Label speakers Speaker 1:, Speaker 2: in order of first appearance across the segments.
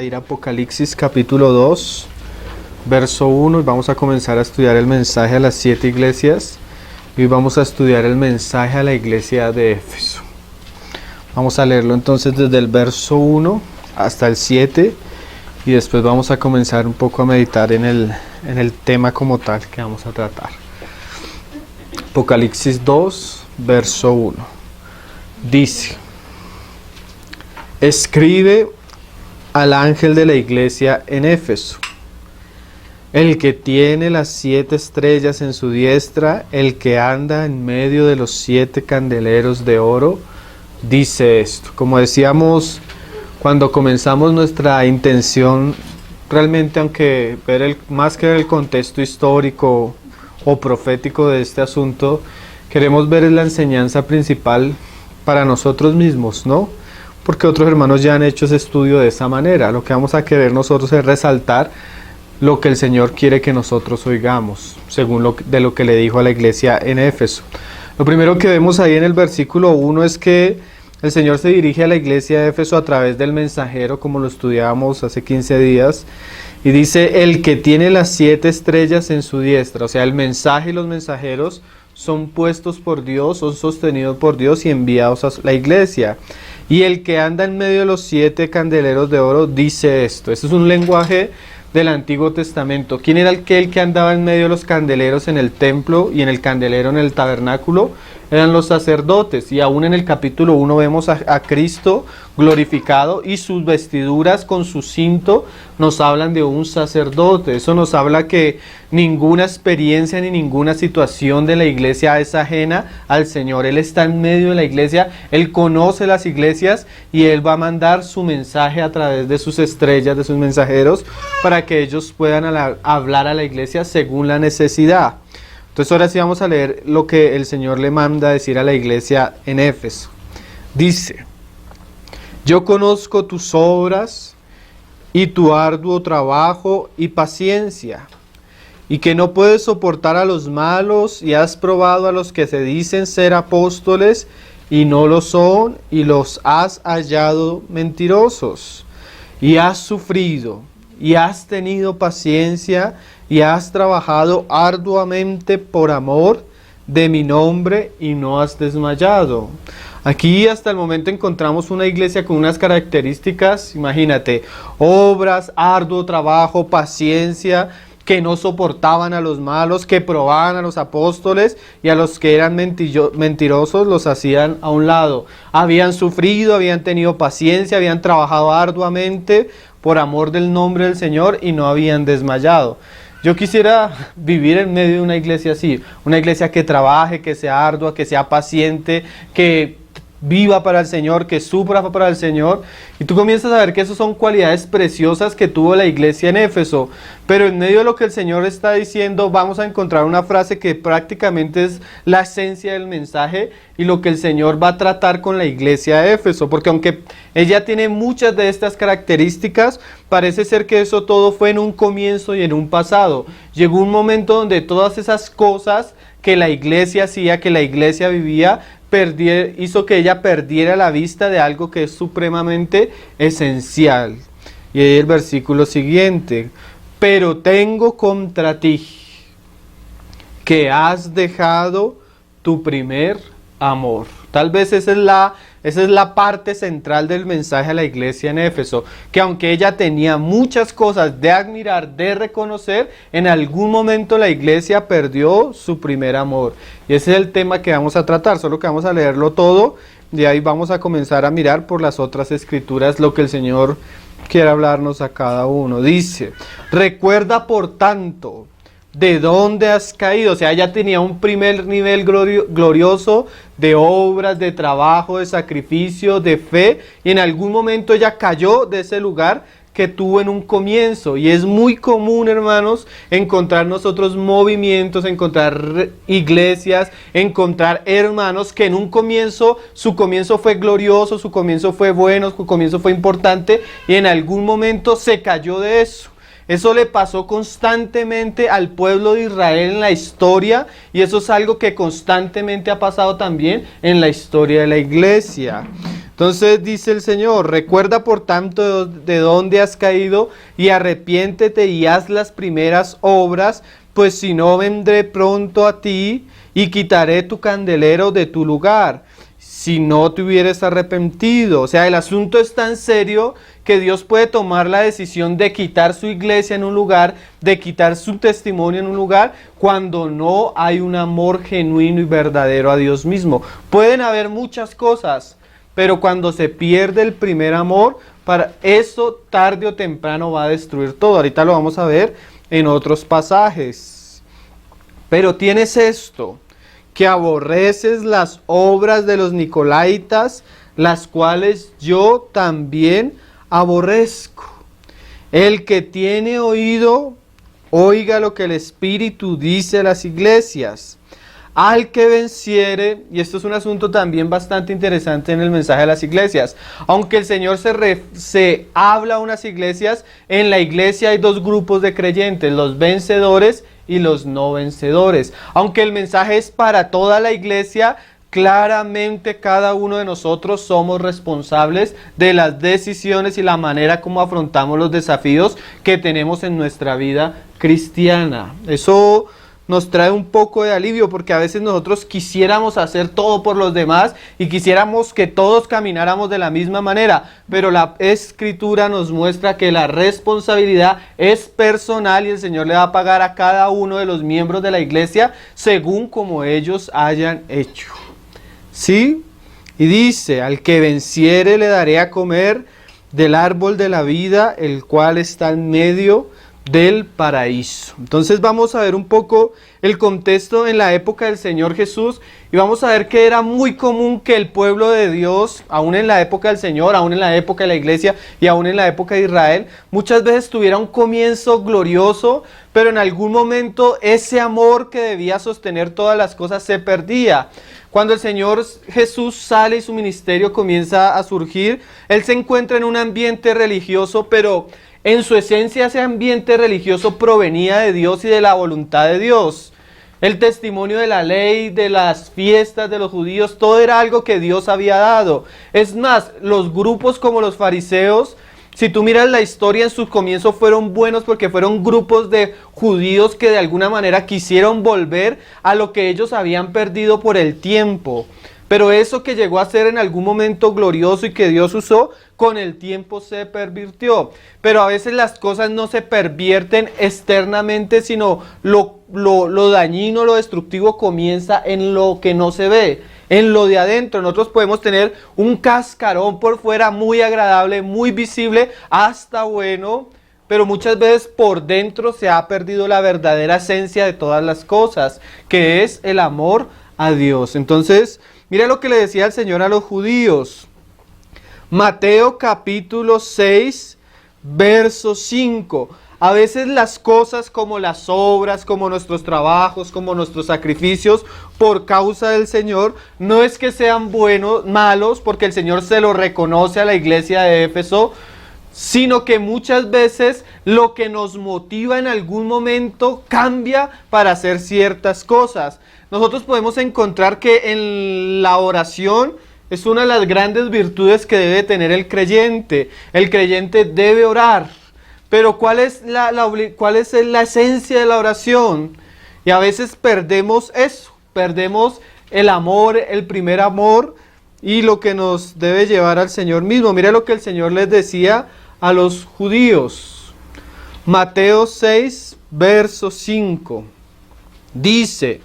Speaker 1: ir a Apocalipsis capítulo 2, verso 1, y vamos a comenzar a estudiar el mensaje a las 7 iglesias. Y hoy vamos a estudiar el mensaje a la iglesia de Éfeso. Vamos a leerlo entonces desde el verso 1 hasta el 7, y después vamos a comenzar un poco a meditar en el tema como tal que vamos a tratar. Apocalipsis 2, verso 1. Dice: escribe al ángel de la iglesia en Éfeso, el que tiene las 7 estrellas en su diestra, el que anda en medio de los 7 candeleros de oro, dice esto. Como decíamos cuando comenzamos, nuestra intención realmente, aunque más que ver el contexto histórico o profético de este asunto, queremos ver la enseñanza principal para nosotros mismos, ¿no? Porque otros hermanos ya han hecho ese estudio de esa manera. Lo que vamos a querer nosotros es resaltar lo que el Señor quiere que nosotros oigamos, según lo que le dijo a la iglesia en Éfeso. Lo primero que vemos ahí en el versículo 1 es que el Señor se dirige a la iglesia de Éfeso a través del mensajero, como lo estudiábamos hace 15 días, y dice: el que tiene las 7 estrellas en su diestra. O sea, el mensaje y los mensajeros son puestos por Dios, son sostenidos por Dios y enviados a la iglesia. Y el que anda en medio de los 7 candeleros de oro dice esto. Este es un lenguaje del Antiguo Testamento. ¿Quién era aquel que andaba en medio de los candeleros en el templo y en el candelero en el tabernáculo? Eran los sacerdotes. Y aún en el capítulo 1 vemos a Cristo glorificado, y sus vestiduras con su cinto nos hablan de un sacerdote. Eso nos habla que ninguna experiencia ni ninguna situación de la iglesia es ajena al Señor. Él está en medio de la iglesia, Él conoce las iglesias y Él va a mandar su mensaje a través de sus estrellas, de sus mensajeros, para que ellos puedan hablar a la iglesia según la necesidad. Entonces ahora sí vamos a leer lo que el Señor le manda a decir a la iglesia en Éfeso. Dice: yo conozco tus obras y tu arduo trabajo y paciencia, y que no puedes soportar a los malos, y has probado a los que se dicen ser apóstoles y no lo son, y los has hallado mentirosos, y has sufrido y has tenido paciencia y has trabajado arduamente por amor de mi nombre y no has desmayado. Aquí hasta el momento encontramos una iglesia con unas características, imagínate: obras, arduo trabajo, paciencia, que no soportaban a los malos, que probaban a los apóstoles, y a los que eran mentirosos los hacían a un lado. Habían sufrido, habían tenido paciencia, habían trabajado arduamente por amor del nombre del Señor y no habían desmayado. Yo quisiera vivir en medio de una iglesia así, una iglesia que trabaje, que sea ardua, que sea paciente, que viva para el Señor, que sufra para el Señor. Y tú comienzas a ver que esas son cualidades preciosas que tuvo la iglesia en Éfeso. Pero en medio de lo que el Señor está diciendo, vamos a encontrar una frase que prácticamente es la esencia del mensaje y lo que el Señor va a tratar con la iglesia de Éfeso. Porque aunque ella tiene muchas de estas características, parece ser que eso todo fue en un comienzo y en un pasado. Llegó un momento donde todas esas cosas que la iglesia hacía, que la iglesia vivía, hizo que ella perdiera la vista de algo que es supremamente esencial. Y ahí el versículo siguiente: pero tengo contra ti que has dejado tu primer amor. Tal vez esa es la parte central del mensaje a la iglesia en Éfeso, que aunque ella tenía muchas cosas de admirar, de reconocer, en algún momento la iglesia perdió su primer amor. Y ese es el tema que vamos a tratar, solo que vamos a leerlo todo, y ahí vamos a comenzar a mirar por las otras escrituras lo que el Señor quiere hablarnos a cada uno. Dice: recuerda por tanto de dónde has caído. O sea, ella tenía un primer nivel glorioso de obras, de trabajo, de sacrificio, de fe, y en algún momento ella cayó de ese lugar que tuvo en un comienzo. Y es muy común, hermanos, encontrar nosotros movimientos, encontrar iglesias, encontrar hermanos que en un comienzo, su comienzo fue glorioso, su comienzo fue bueno, su comienzo fue importante, y en algún momento se cayó de eso. Eso le pasó constantemente al pueblo de Israel en la historia, y eso es algo que constantemente ha pasado también en la historia de la iglesia. Entonces dice el Señor, recuerda por tanto de dónde has caído y arrepiéntete y haz las primeras obras, pues si no vendré pronto a ti y quitaré tu candelero de tu lugar, si no te hubieras arrepentido. O sea, el asunto es tan serio que Dios puede tomar la decisión de quitar su iglesia en un lugar, de quitar su testimonio en un lugar, cuando no hay un amor genuino y verdadero a Dios mismo. Pueden haber muchas cosas, pero cuando se pierde el primer amor, para eso tarde o temprano va a destruir todo. Ahorita lo vamos a ver en otros pasajes. Pero tienes esto, que aborreces las obras de los nicolaitas, las cuales yo también aborrezco. El que tiene oído, oiga lo que el Espíritu dice a las iglesias. Al que venciere, y esto es un asunto también bastante interesante en el mensaje de las iglesias, aunque el Señor se habla a unas iglesias, en la iglesia hay dos grupos de creyentes, los vencedores y los no vencedores. Aunque el mensaje es para toda la iglesia, claramente cada uno de nosotros somos responsables de las decisiones y la manera como afrontamos los desafíos que tenemos en nuestra vida cristiana. Eso nos trae un poco de alivio, porque a veces nosotros quisiéramos hacer todo por los demás y quisiéramos que todos camináramos de la misma manera, pero la Escritura nos muestra que la responsabilidad es personal y el Señor le va a pagar a cada uno de los miembros de la iglesia según como ellos hayan hecho. ¿Sí? Y dice, al que venciere le daré a comer del árbol de la vida, el cual está en medio del paraíso. Entonces vamos a ver un poco el contexto en la época del Señor Jesús y vamos a ver que era muy común que el pueblo de Dios, aún en la época del Señor, aún en la época de la iglesia y aún en la época de Israel, muchas veces tuviera un comienzo glorioso, pero en algún momento ese amor que debía sostener todas las cosas se perdía. Cuando el Señor Jesús sale y su ministerio comienza a surgir, Él se encuentra en un ambiente religioso, pero en su esencia ese ambiente religioso provenía de Dios y de la voluntad de Dios. El testimonio de la ley, de las fiestas de los judíos, todo era algo que Dios había dado. Es más, los grupos como los fariseos, si tú miras la historia, en sus comienzos fueron buenos porque fueron grupos de judíos que de alguna manera quisieron volver a lo que ellos habían perdido por el tiempo. Pero eso que llegó a ser en algún momento glorioso y que Dios usó, con el tiempo se pervirtió. Pero a veces las cosas no se pervierten externamente, sino lo dañino, lo destructivo comienza en lo que no se ve, en lo de adentro. Nosotros podemos tener un cascarón por fuera muy agradable, muy visible, hasta bueno, pero muchas veces por dentro se ha perdido la verdadera esencia de todas las cosas, que es el amor a Dios. Entonces, mira lo que le decía el Señor a los judíos. Mateo capítulo 6, verso 5. A veces las cosas como las obras, como nuestros trabajos, como nuestros sacrificios por causa del Señor, no es que sean buenos, malos, porque el Señor se lo reconoce a la iglesia de Éfeso, sino que muchas veces lo que nos motiva en algún momento cambia para hacer ciertas cosas. Nosotros podemos encontrar que en la oración es una de las grandes virtudes que debe tener el creyente. El creyente debe orar. Pero ¿cuál es la esencia de la oración? Y a veces perdemos eso. Perdemos el amor, el primer amor y lo que nos debe llevar al Señor mismo. Mira lo que el Señor les decía a los judíos. Mateo 6, verso 5. Dice: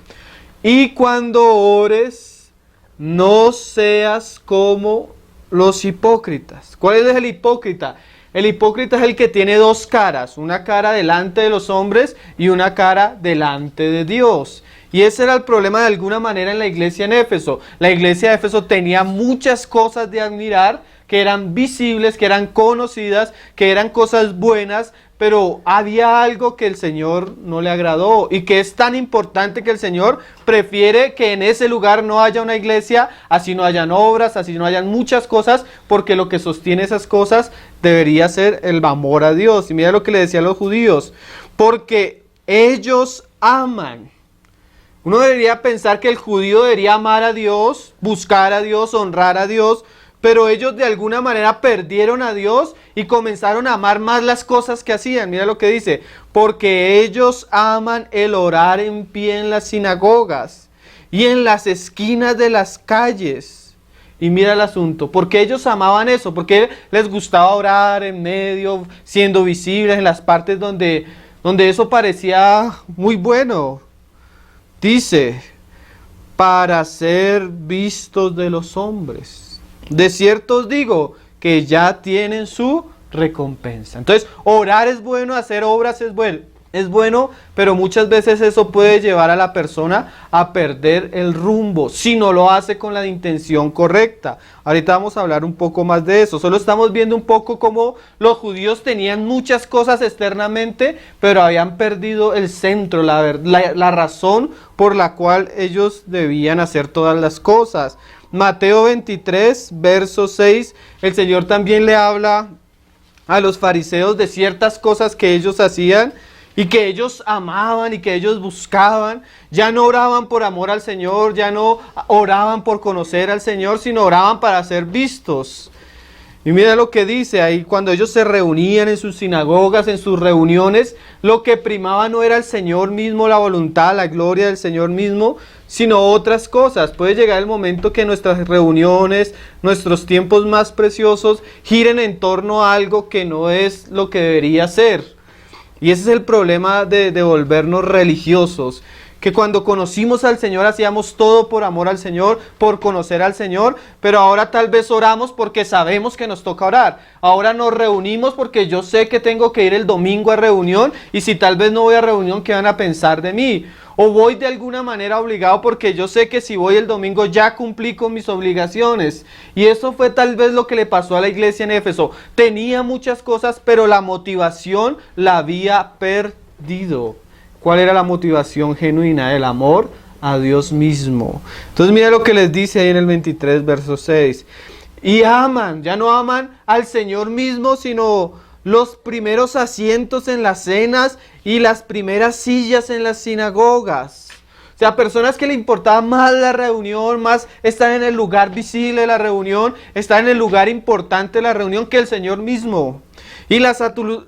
Speaker 1: y cuando ores, no seas como los hipócritas. ¿Cuál es el hipócrita? El hipócrita es el que tiene dos caras, una cara delante de los hombres y una cara delante de Dios. Y ese era el problema de alguna manera en la iglesia en Éfeso. La iglesia de Éfeso tenía muchas cosas de admirar, que eran visibles, que eran conocidas, que eran cosas buenas, pero había algo que el Señor no le agradó y que es tan importante que el Señor prefiere que en ese lugar no haya una iglesia, así no hayan obras, así no hayan muchas cosas, porque lo que sostiene esas cosas debería ser el amor a Dios. Y mira lo que le decía a los judíos: porque ellos aman. Uno debería pensar que el judío debería amar a Dios, buscar a Dios, honrar a Dios, pero ellos de alguna manera perdieron a Dios y comenzaron a amar más las cosas que hacían. Mira lo que dice, porque ellos aman el orar en pie en las sinagogas y en las esquinas de las calles. Y mira el asunto, porque ellos amaban eso, porque les gustaba orar en medio, siendo visibles en las partes donde eso parecía muy bueno. Dice, para ser vistos de los hombres. De cierto os digo que ya tienen su recompensa. Entonces, orar es bueno, hacer obras es bueno, pero muchas veces eso puede llevar a la persona a perder el rumbo si no lo hace con la intención correcta. Ahorita vamos a hablar un poco más de eso. Solo estamos viendo un poco cómo los judíos tenían muchas cosas externamente, pero habían perdido el centro, la razón por la cual ellos debían hacer todas las cosas. Mateo 23, verso 6, el Señor también le habla a los fariseos de ciertas cosas que ellos hacían y que ellos amaban y que ellos buscaban. Ya no oraban por amor al Señor, ya no oraban por conocer al Señor, sino oraban para ser vistos. Y mira lo que dice ahí, cuando ellos se reunían en sus sinagogas, en sus reuniones, lo que primaba no era el Señor mismo, la voluntad, la gloria del Señor mismo, sino otras cosas. Puede llegar el momento que nuestras reuniones, nuestros tiempos más preciosos, giren en torno a algo que no es lo que debería ser. Y ese es el problema de volvernos religiosos. Que cuando conocimos al Señor hacíamos todo por amor al Señor, por conocer al Señor, pero ahora tal vez oramos porque sabemos que nos toca orar. Ahora nos reunimos porque yo sé que tengo que ir el domingo a reunión y si tal vez no voy a reunión, ¿qué van a pensar de mí? O voy de alguna manera obligado porque yo sé que si voy el domingo ya cumplí con mis obligaciones. Y eso fue tal vez lo que le pasó a la iglesia en Éfeso. Tenía muchas cosas, pero la motivación la había perdido. ¿Cuál era la motivación genuina? El amor a Dios mismo. Entonces mira lo que les dice ahí en el 23, verso 6. Y aman, ya no aman al Señor mismo, sino los primeros asientos en las cenas y las primeras sillas en las sinagogas. O sea, personas que le importaba más la reunión, más estar en el lugar visible de la reunión, estar en el lugar importante de la reunión que el Señor mismo. Y las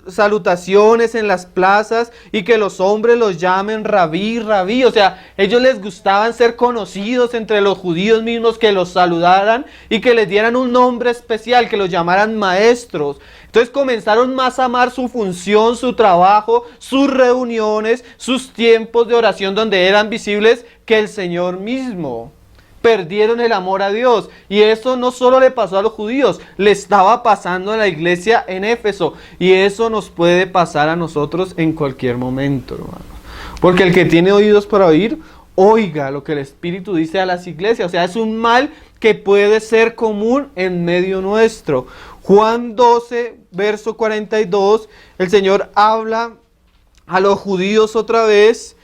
Speaker 1: salutaciones en las plazas y que los hombres los llamen rabí, rabí. O sea, ellos les gustaban ser conocidos entre los judíos mismos, que los saludaran y que les dieran un nombre especial, que los llamaran maestros. Entonces comenzaron más a amar su función, su trabajo, sus reuniones, sus tiempos de oración donde eran visibles que el Señor mismo. Perdieron el amor a Dios. Y eso no solo le pasó a los judíos, le estaba pasando a la iglesia en Éfeso. Y eso nos puede pasar a nosotros en cualquier momento, hermano. Porque el que tiene oídos para oír, oiga lo que el Espíritu dice a las iglesias. O sea, es un mal que puede ser común en medio nuestro. Juan 12, verso 42, el Señor habla a los judíos otra vez.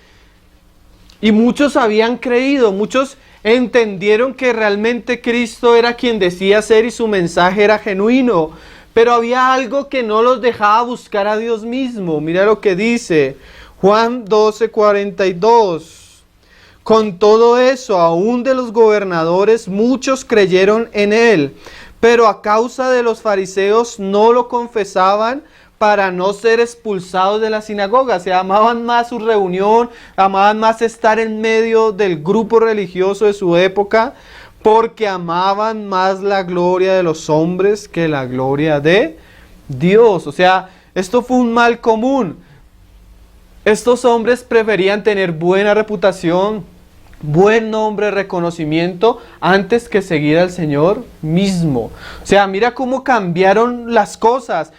Speaker 1: Y muchos habían creído, muchos entendieron que realmente Cristo era quien decía ser y su mensaje era genuino. Pero había algo que no los dejaba buscar a Dios mismo. Mira lo que dice Juan 12, 42. Con todo eso, aún de los gobernadores, muchos creyeron en él. Pero a causa de los fariseos no lo confesaban para no ser expulsados de la sinagoga. Se amaban más su reunión, amaban más estar en medio del grupo religioso de su época, porque amaban más la gloria de los hombres que la gloria de Dios. O sea, esto fue un mal común. Estos hombres preferían tener buena reputación, buen nombre, reconocimiento, antes que seguir al Señor mismo. O sea, mira cómo cambiaron las cosas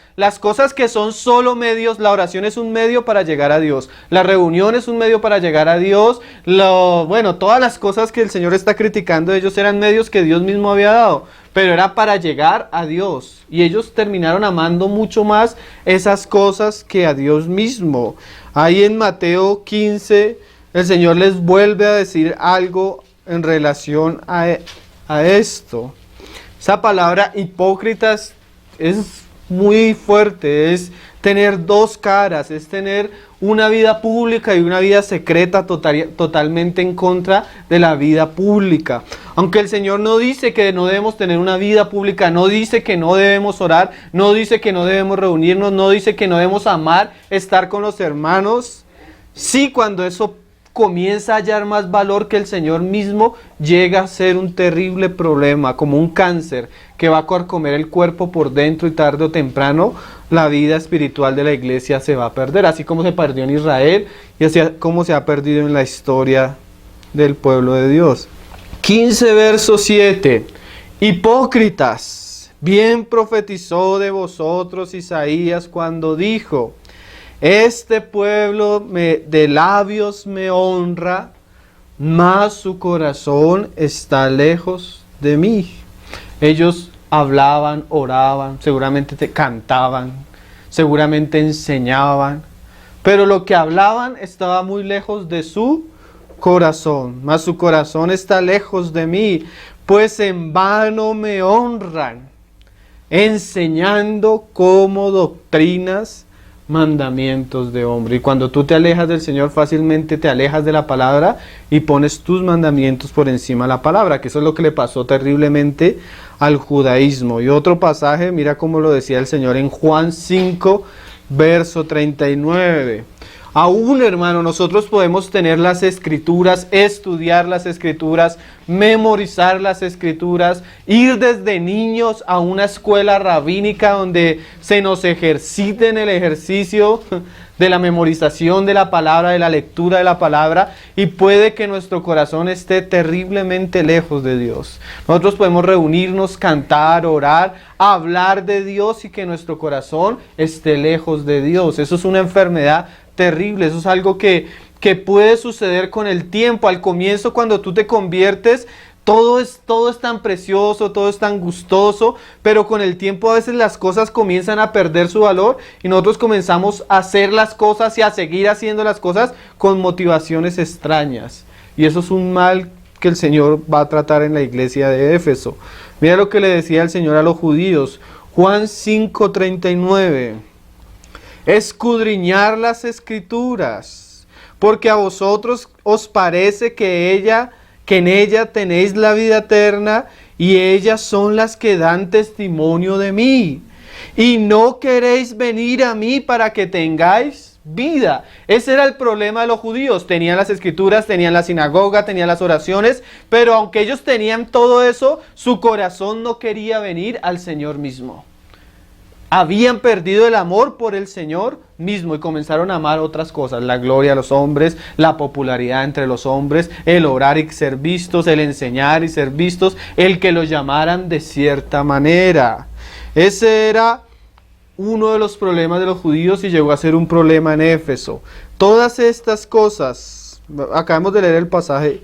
Speaker 1: que son solo medios. La oración es un medio para llegar a Dios, la reunión es un medio para llegar a Dios, todas las cosas que el Señor está criticando, ellos eran medios que Dios mismo había dado, pero era para llegar a Dios, y ellos terminaron amando mucho más esas cosas que a Dios mismo. Ahí en Mateo 15, el Señor les vuelve a decir algo en relación a esto. Esa palabra hipócritas es muy fuerte, es tener dos caras, es tener una vida pública y una vida secreta totalmente en contra de la vida pública. Aunque el Señor no dice que no debemos tener una vida pública, no dice que no debemos orar, no dice que no debemos reunirnos, no dice que no debemos amar, estar con los hermanos. Sí, cuando eso comienza a hallar más valor que el Señor mismo, llega a ser un terrible problema, como un cáncer que va a carcomer el cuerpo por dentro, y tarde o temprano la vida espiritual de la iglesia se va a perder, así como se perdió en Israel y así como se ha perdido en la historia del pueblo de Dios. 15 verso 7. Hipócritas, bien profetizó de vosotros Isaías cuando dijo: este pueblo de labios me honra, mas su corazón está lejos de mí. Ellos hablaban, oraban, seguramente cantaban, seguramente enseñaban, pero lo que hablaban estaba muy lejos de su corazón, mas su corazón está lejos de mí, pues en vano me honran, enseñando como doctrinas mandamientos de hombre. Y cuando tú te alejas del Señor, fácilmente te alejas de la palabra y pones tus mandamientos por encima de la palabra, que eso es lo que le pasó terriblemente al judaísmo. Y otro pasaje, mira cómo lo decía el Señor en Juan 5, verso 39. Aún, hermano, nosotros podemos tener las escrituras, estudiar las escrituras, memorizar las escrituras, ir desde niños a una escuela rabínica donde se nos ejercite en el ejercicio de la memorización de la palabra, de la lectura de la palabra, y puede que nuestro corazón esté terriblemente lejos de Dios. Nosotros podemos reunirnos, cantar, orar, hablar de Dios y que nuestro corazón esté lejos de Dios. Eso es una enfermedad terrible, eso es algo que puede suceder con el tiempo. Al comienzo, cuando tú te conviertes, todo es tan precioso, todo es tan gustoso, pero con el tiempo a veces las cosas comienzan a perder su valor y nosotros comenzamos a hacer las cosas y a seguir haciendo las cosas con motivaciones extrañas. Y eso es un mal que el Señor va a tratar en la iglesia de Éfeso. Mira lo que le decía el Señor a los judíos, Juan 5:39. Escudriñar las escrituras, porque a vosotros os parece que en ella tenéis la vida eterna, y ellas son las que dan testimonio de mí, y no queréis venir a mí para que tengáis vida. Ese era el problema de los judíos. Tenían las escrituras, tenían la sinagoga, tenían las oraciones, pero aunque ellos tenían todo eso, su corazón no quería venir al Señor mismo. Habían perdido el amor por el Señor mismo y comenzaron a amar otras cosas: la gloria a los hombres, la popularidad entre los hombres, el orar y ser vistos, el enseñar y ser vistos, el que los llamaran de cierta manera. Ese era uno de los problemas de los judíos y llegó a ser un problema en Éfeso. Todas estas cosas, acabamos de leer el pasaje,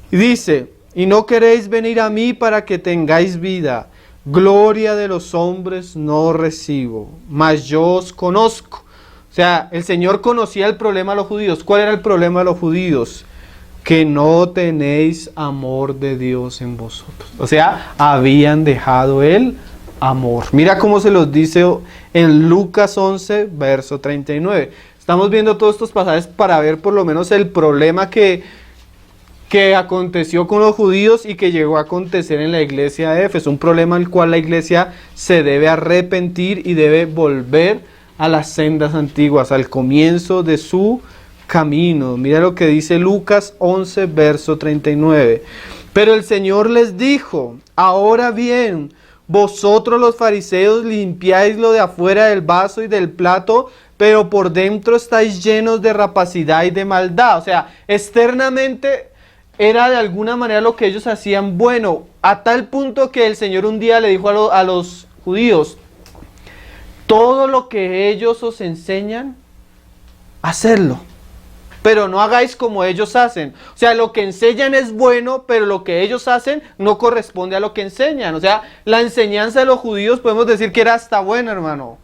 Speaker 1: y dice: y no queréis venir a mí para que tengáis vida. Gloria de los hombres no recibo, mas yo os conozco. O sea, el Señor conocía el problema de los judíos. ¿Cuál era el problema de los judíos? Que no tenéis amor de Dios en vosotros. O sea, habían dejado el amor. Mira cómo se los dice en Lucas 11, verso 39. Estamos viendo todos estos pasajes para ver por lo menos el problema que aconteció con los judíos y que llegó a acontecer en la iglesia de Éfeso. Un problema al cual la iglesia se debe arrepentir y debe volver a las sendas antiguas, al comienzo de su camino. Mira lo que dice Lucas 11, verso 39. Pero el Señor les dijo: ahora bien, vosotros los fariseos limpiáis lo de afuera del vaso y del plato, pero por dentro estáis llenos de rapacidad y de maldad. O sea, externamente era de alguna manera lo que ellos hacían bueno, a tal punto que el Señor un día le dijo a los judíos: todo lo que ellos os enseñan, hacedlo, pero no hagáis como ellos hacen. O sea, lo que enseñan es bueno, pero lo que ellos hacen no corresponde a lo que enseñan. O sea, la enseñanza de los judíos podemos decir que era hasta buena, hermano,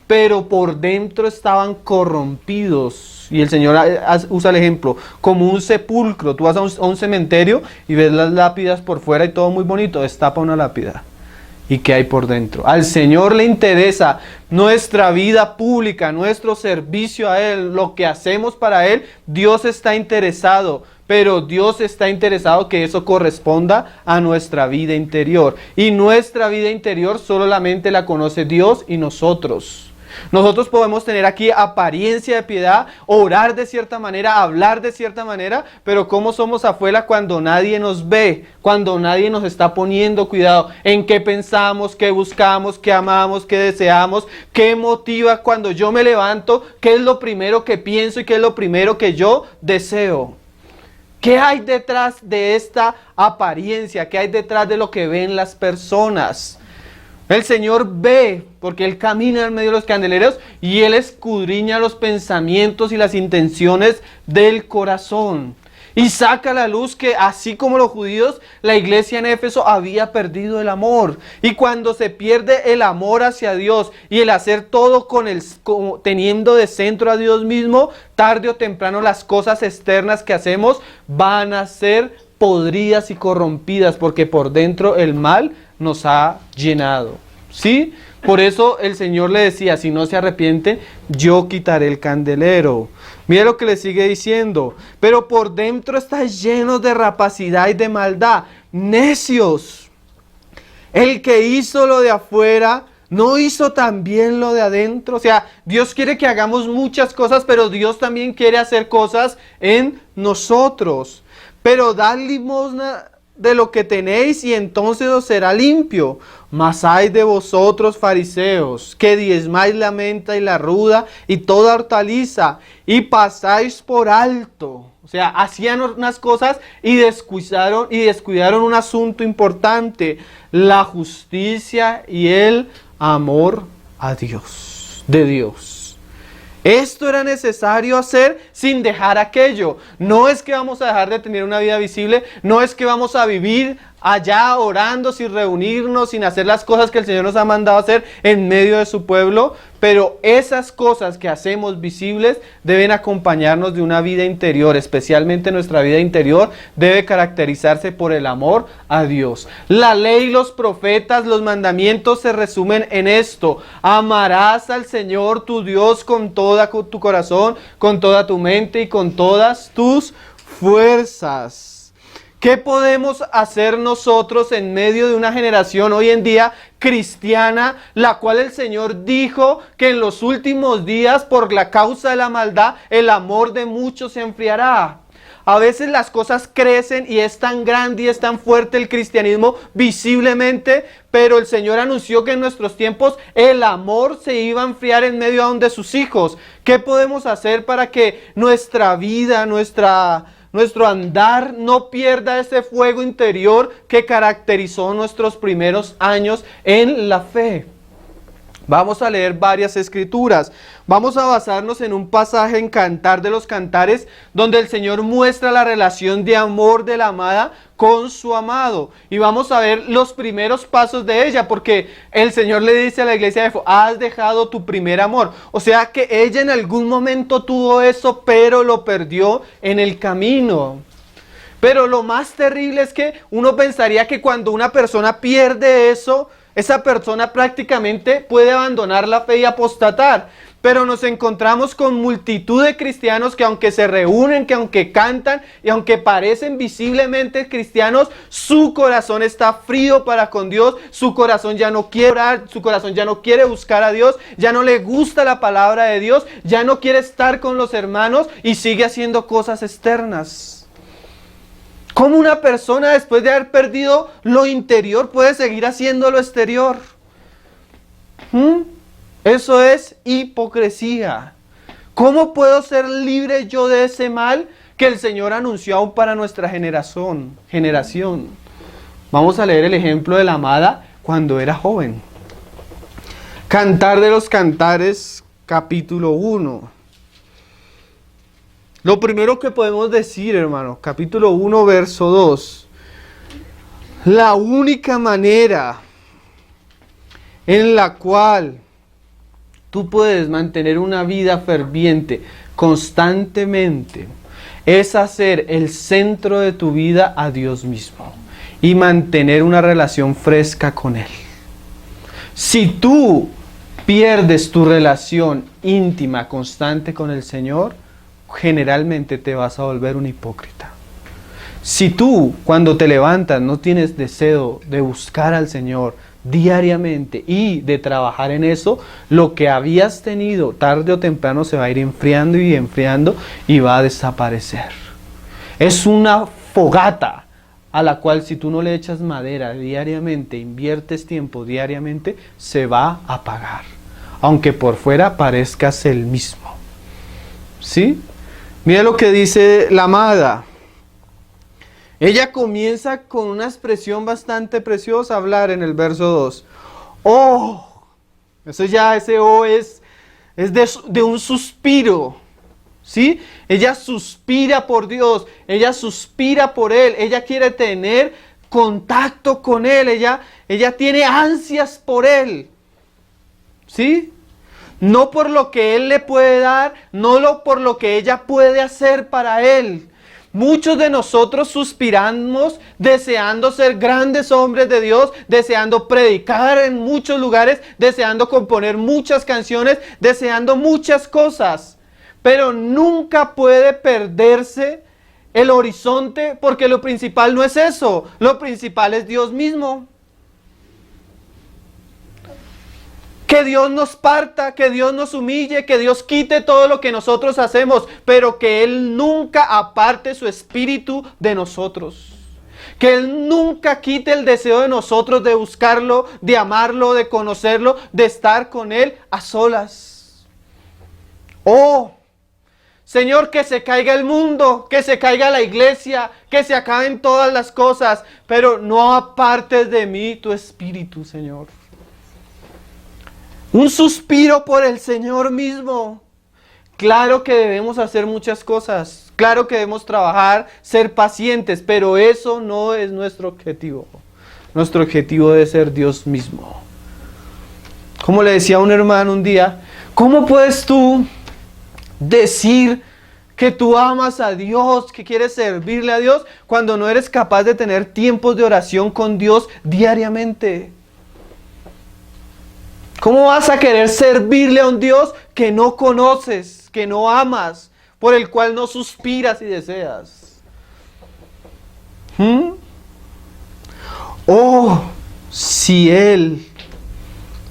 Speaker 1: pero por dentro estaban corrompidos. Y el Señor usa el ejemplo, como un sepulcro. Tú vas a un cementerio y ves las lápidas por fuera y todo muy bonito. Destapa una lápida y qué hay por dentro. Al Señor le interesa nuestra vida pública, nuestro servicio a Él, lo que hacemos para Él. Dios está interesado, pero Dios está interesado que eso corresponda a nuestra vida interior. Y nuestra vida interior solamente la conoce Dios y nosotros. Nosotros podemos tener aquí apariencia de piedad, orar de cierta manera, hablar de cierta manera, pero ¿cómo somos afuera cuando nadie nos ve? Cuando nadie nos está poniendo cuidado en qué pensamos, qué buscamos, qué amamos, qué deseamos, qué motiva cuando yo me levanto, qué es lo primero que pienso y qué es lo primero que yo deseo. ¿Qué hay detrás de esta apariencia? ¿Qué hay detrás de lo que ven las personas? El Señor ve, porque Él camina en medio de los candeleros y Él escudriña los pensamientos y las intenciones del corazón. Y saca a la luz que así como los judíos, la iglesia en Éfeso había perdido el amor. Y cuando se pierde el amor hacia Dios y el hacer todo teniendo de centro a Dios mismo, tarde o temprano las cosas externas que hacemos van a ser podridas y corrompidas, porque por dentro el mal nos ha llenado. ¿Sí? Por eso el Señor le decía, si no se arrepienten, yo quitaré el candelero. Mira lo que le sigue diciendo. Pero por dentro está lleno de rapacidad y de maldad. Necios. El que hizo lo de afuera, ¿no hizo también lo de adentro? O sea, Dios quiere que hagamos muchas cosas, pero Dios también quiere hacer cosas en nosotros. Pero dad limosna de lo que tenéis y entonces os será limpio. Mas ay de vosotros, fariseos, que diezmáis la menta y la ruda y toda hortaliza y pasáis por alto. O sea, hacían unas cosas y descuidaron un asunto importante: la justicia y el amor a Dios, de Dios. Esto era necesario hacer sin dejar aquello. No es que vamos a dejar de tener una vida visible, no es que vamos a vivir allá orando sin reunirnos, sin hacer las cosas que el Señor nos ha mandado hacer en medio de su pueblo, pero esas cosas que hacemos visibles deben acompañarnos de una vida interior. Especialmente nuestra vida interior debe caracterizarse por el amor a Dios. La ley, los profetas, los mandamientos se resumen en esto: amarás al Señor tu Dios con todo tu corazón, con toda tu mente y con todas tus fuerzas. ¿Qué podemos hacer nosotros en medio de una generación hoy en día cristiana, la cual el Señor dijo que en los últimos días, por la causa de la maldad, el amor de muchos se enfriará? A veces las cosas crecen y es tan grande y es tan fuerte el cristianismo visiblemente, pero el Señor anunció que en nuestros tiempos el amor se iba a enfriar en medio aún de sus hijos. ¿Qué podemos hacer para que nuestra vida, nuestro andar no pierda ese fuego interior que caracterizó nuestros primeros años en la fe? Vamos a leer varias escrituras. Vamos a basarnos en un pasaje en Cantar de los Cantares, donde el Señor muestra la relación de amor de la amada con su amado. Y vamos a ver los primeros pasos de ella, porque el Señor le dice a la iglesia de Éfeso: has dejado tu primer amor. O sea que ella en algún momento tuvo eso, pero lo perdió en el camino. Pero lo más terrible es que uno pensaría que cuando una persona pierde eso, esa persona prácticamente puede abandonar la fe y apostatar. Pero nos encontramos con multitud de cristianos que, aunque se reúnen, que aunque cantan y aunque parecen visiblemente cristianos, su corazón está frío para con Dios. Su corazón ya no quiere orar, su corazón ya no quiere buscar a Dios, ya no le gusta la palabra de Dios, ya no quiere estar con los hermanos y sigue haciendo cosas externas. ¿Cómo una persona, después de haber perdido lo interior, puede seguir haciendo lo exterior? Eso es hipocresía. ¿Cómo puedo ser libre yo de ese mal que el Señor anunció aún para nuestra generación? Vamos a leer el ejemplo de la amada cuando era joven. Cantar de los Cantares, capítulo 1. Lo primero que podemos decir, hermano, capítulo 1, verso 2. La única manera en la cual tú puedes mantener una vida ferviente constantemente es hacer el centro de tu vida a Dios mismo y mantener una relación fresca con Él. Si tú pierdes tu relación íntima, constante con el Señor, generalmente te vas a volver un hipócrita. Si tú, cuando te levantas, no tienes deseo de buscar al Señor diariamente y de trabajar en eso, lo que habías tenido tarde o temprano se va a ir enfriando y va a desaparecer. Es una fogata a la cual, si tú no le echas madera diariamente, inviertes tiempo diariamente, se va a apagar, aunque por fuera parezcas el mismo. ¿Sí? Mira lo que dice la amada. Ella comienza con una expresión bastante preciosa a hablar en el verso 2. Oh, ese oh es de un suspiro. ¿Sí? Ella suspira por Dios, ella suspira por Él, ella quiere tener contacto con Él, ella tiene ansias por Él. ¿Sí? No por lo que Él le puede dar, por lo que ella puede hacer para Él. Muchos de nosotros suspiramos deseando ser grandes hombres de Dios, deseando predicar en muchos lugares, deseando componer muchas canciones, deseando muchas cosas. Pero nunca puede perderse el horizonte, porque lo principal no es eso, lo principal es Dios mismo. Que Dios nos parta, que Dios nos humille, que Dios quite todo lo que nosotros hacemos, pero que Él nunca aparte su espíritu de nosotros. Que Él nunca quite el deseo de nosotros de buscarlo, de amarlo, de conocerlo, de estar con Él a solas. Oh, Señor, que se caiga el mundo, que se caiga la iglesia, que se acaben todas las cosas, pero no apartes de mí tu espíritu, Señor. Un suspiro por el Señor mismo. Claro que debemos hacer muchas cosas, claro que debemos trabajar, ser pacientes, pero eso no es nuestro objetivo. Nuestro objetivo debe ser Dios mismo. Como le decía a un hermano un día, ¿cómo puedes tú decir que tú amas a Dios, que quieres servirle a Dios, cuando no eres capaz de tener tiempos de oración con Dios diariamente? ¿Cómo vas a querer servirle a un Dios que no conoces, que no amas, por el cual no suspiras y deseas? Oh, si Él...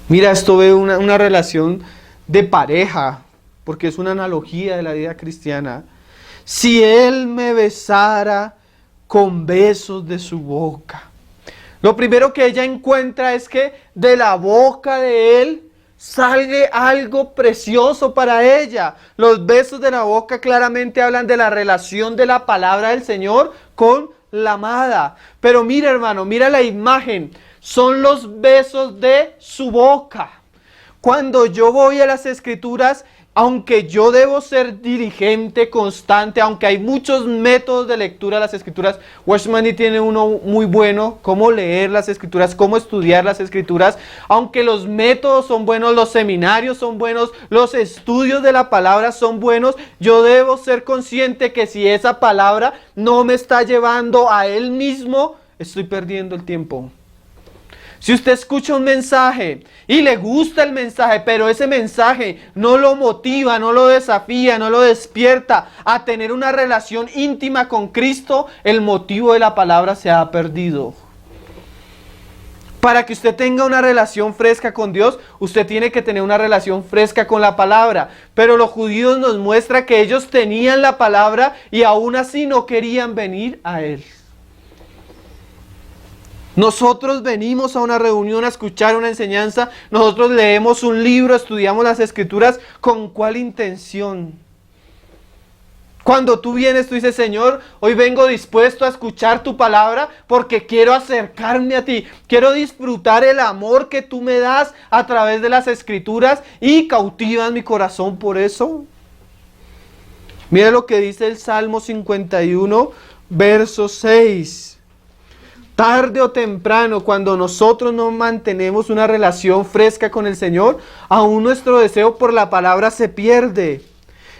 Speaker 1: Mira, esto ve una relación de pareja, porque es una analogía de la vida cristiana. Si Él me besara con besos de su boca. Lo primero que ella encuentra es que de la boca de Él salga algo precioso para ella. Los besos de la boca claramente hablan de la relación de la palabra del Señor con la amada. Pero mira, hermano, mira la imagen. Son los besos de su boca. Cuando yo voy a las Escrituras, aunque yo debo ser diligente, constante, aunque hay muchos métodos de lectura de las Escrituras, Watchman tiene uno muy bueno, cómo leer las Escrituras, cómo estudiar las Escrituras, aunque los métodos son buenos, los seminarios son buenos, los estudios de la palabra son buenos, yo debo ser consciente que si esa palabra no me está llevando a Él mismo, estoy perdiendo el tiempo. Si usted escucha un mensaje y le gusta el mensaje, pero ese mensaje no lo motiva, no lo desafía, no lo despierta a tener una relación íntima con Cristo, el motivo de la palabra se ha perdido. Para que usted tenga una relación fresca con Dios, usted tiene que tener una relación fresca con la palabra. Pero los judíos nos muestran que ellos tenían la palabra y aún así no querían venir a Él. Nosotros venimos a una reunión a escuchar una enseñanza, nosotros leemos un libro, estudiamos las Escrituras, ¿con cuál intención? Cuando tú vienes, tú dices, Señor, hoy vengo dispuesto a escuchar tu palabra porque quiero acercarme a ti, quiero disfrutar el amor que tú me das a través de las Escrituras y cautivas mi corazón por eso. Mira lo que dice el Salmo 51, verso 6. Tarde o temprano, cuando nosotros no mantenemos una relación fresca con el Señor, aún nuestro deseo por la palabra se pierde.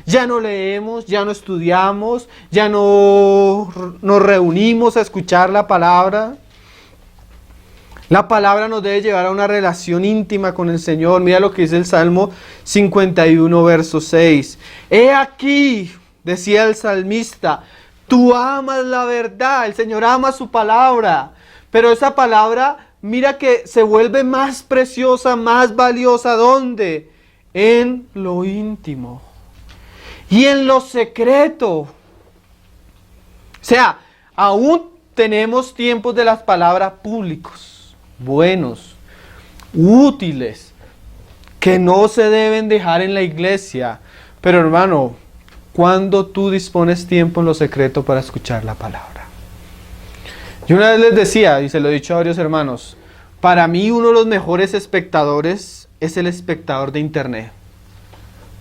Speaker 1: Ya no leemos, ya no estudiamos, ya no nos reunimos a escuchar la palabra. La palabra nos debe llevar a una relación íntima con el Señor. Mira lo que dice el Salmo 51, verso 6. He aquí, decía el salmista, tú amas la verdad. El Señor ama su palabra. Pero esa palabra, mira que se vuelve más preciosa, más valiosa. ¿Dónde? En lo íntimo. Y en lo secreto. O sea, aún tenemos tiempos de las palabras públicos. Buenos, útiles, que no se deben dejar en la iglesia. Pero hermano, ¿cuándo tú dispones tiempo en lo secreto para escuchar la palabra? Yo una vez les decía, y se lo he dicho a varios hermanos, para mí uno de los mejores espectadores es el espectador de internet.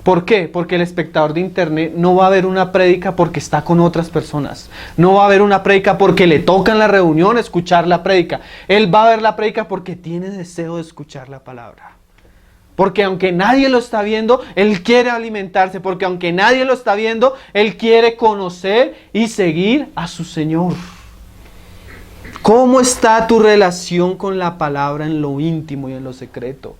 Speaker 1: ¿Por qué? Porque el espectador de internet no va a ver una prédica porque está con otras personas. No va a ver una prédica porque le toca en la reunión escuchar la prédica. Él va a ver la prédica porque tiene deseo de escuchar la palabra. Porque aunque nadie lo está viendo, él quiere alimentarse. Porque aunque nadie lo está viendo, él quiere conocer y seguir a su Señor. ¿Cómo está tu relación con la palabra en lo íntimo y en lo secreto?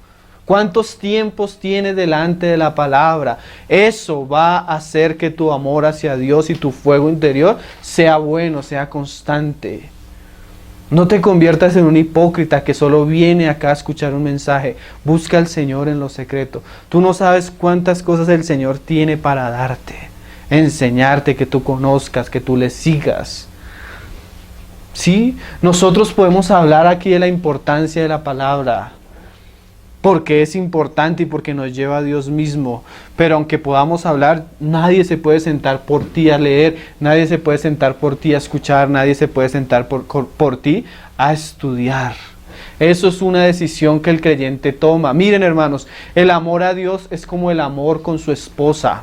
Speaker 1: ¿Cuántos tiempos tienes delante de la palabra? Eso va a hacer que tu amor hacia Dios y tu fuego interior sea bueno, sea constante. No te conviertas en un hipócrita que solo viene acá a escuchar un mensaje. Busca al Señor en lo secreto. Tú no sabes cuántas cosas el Señor tiene para darte. Enseñarte, que tú conozcas, que tú le sigas. Sí, nosotros podemos hablar aquí de la importancia de la palabra. Porque es importante y porque nos lleva a Dios mismo. Pero aunque podamos hablar, nadie se puede sentar por ti a leer, nadie se puede sentar por ti a escuchar, nadie se puede sentar por ti a estudiar. Eso es una decisión que el creyente toma. Miren, hermanos, el amor a Dios es como el amor con su esposa.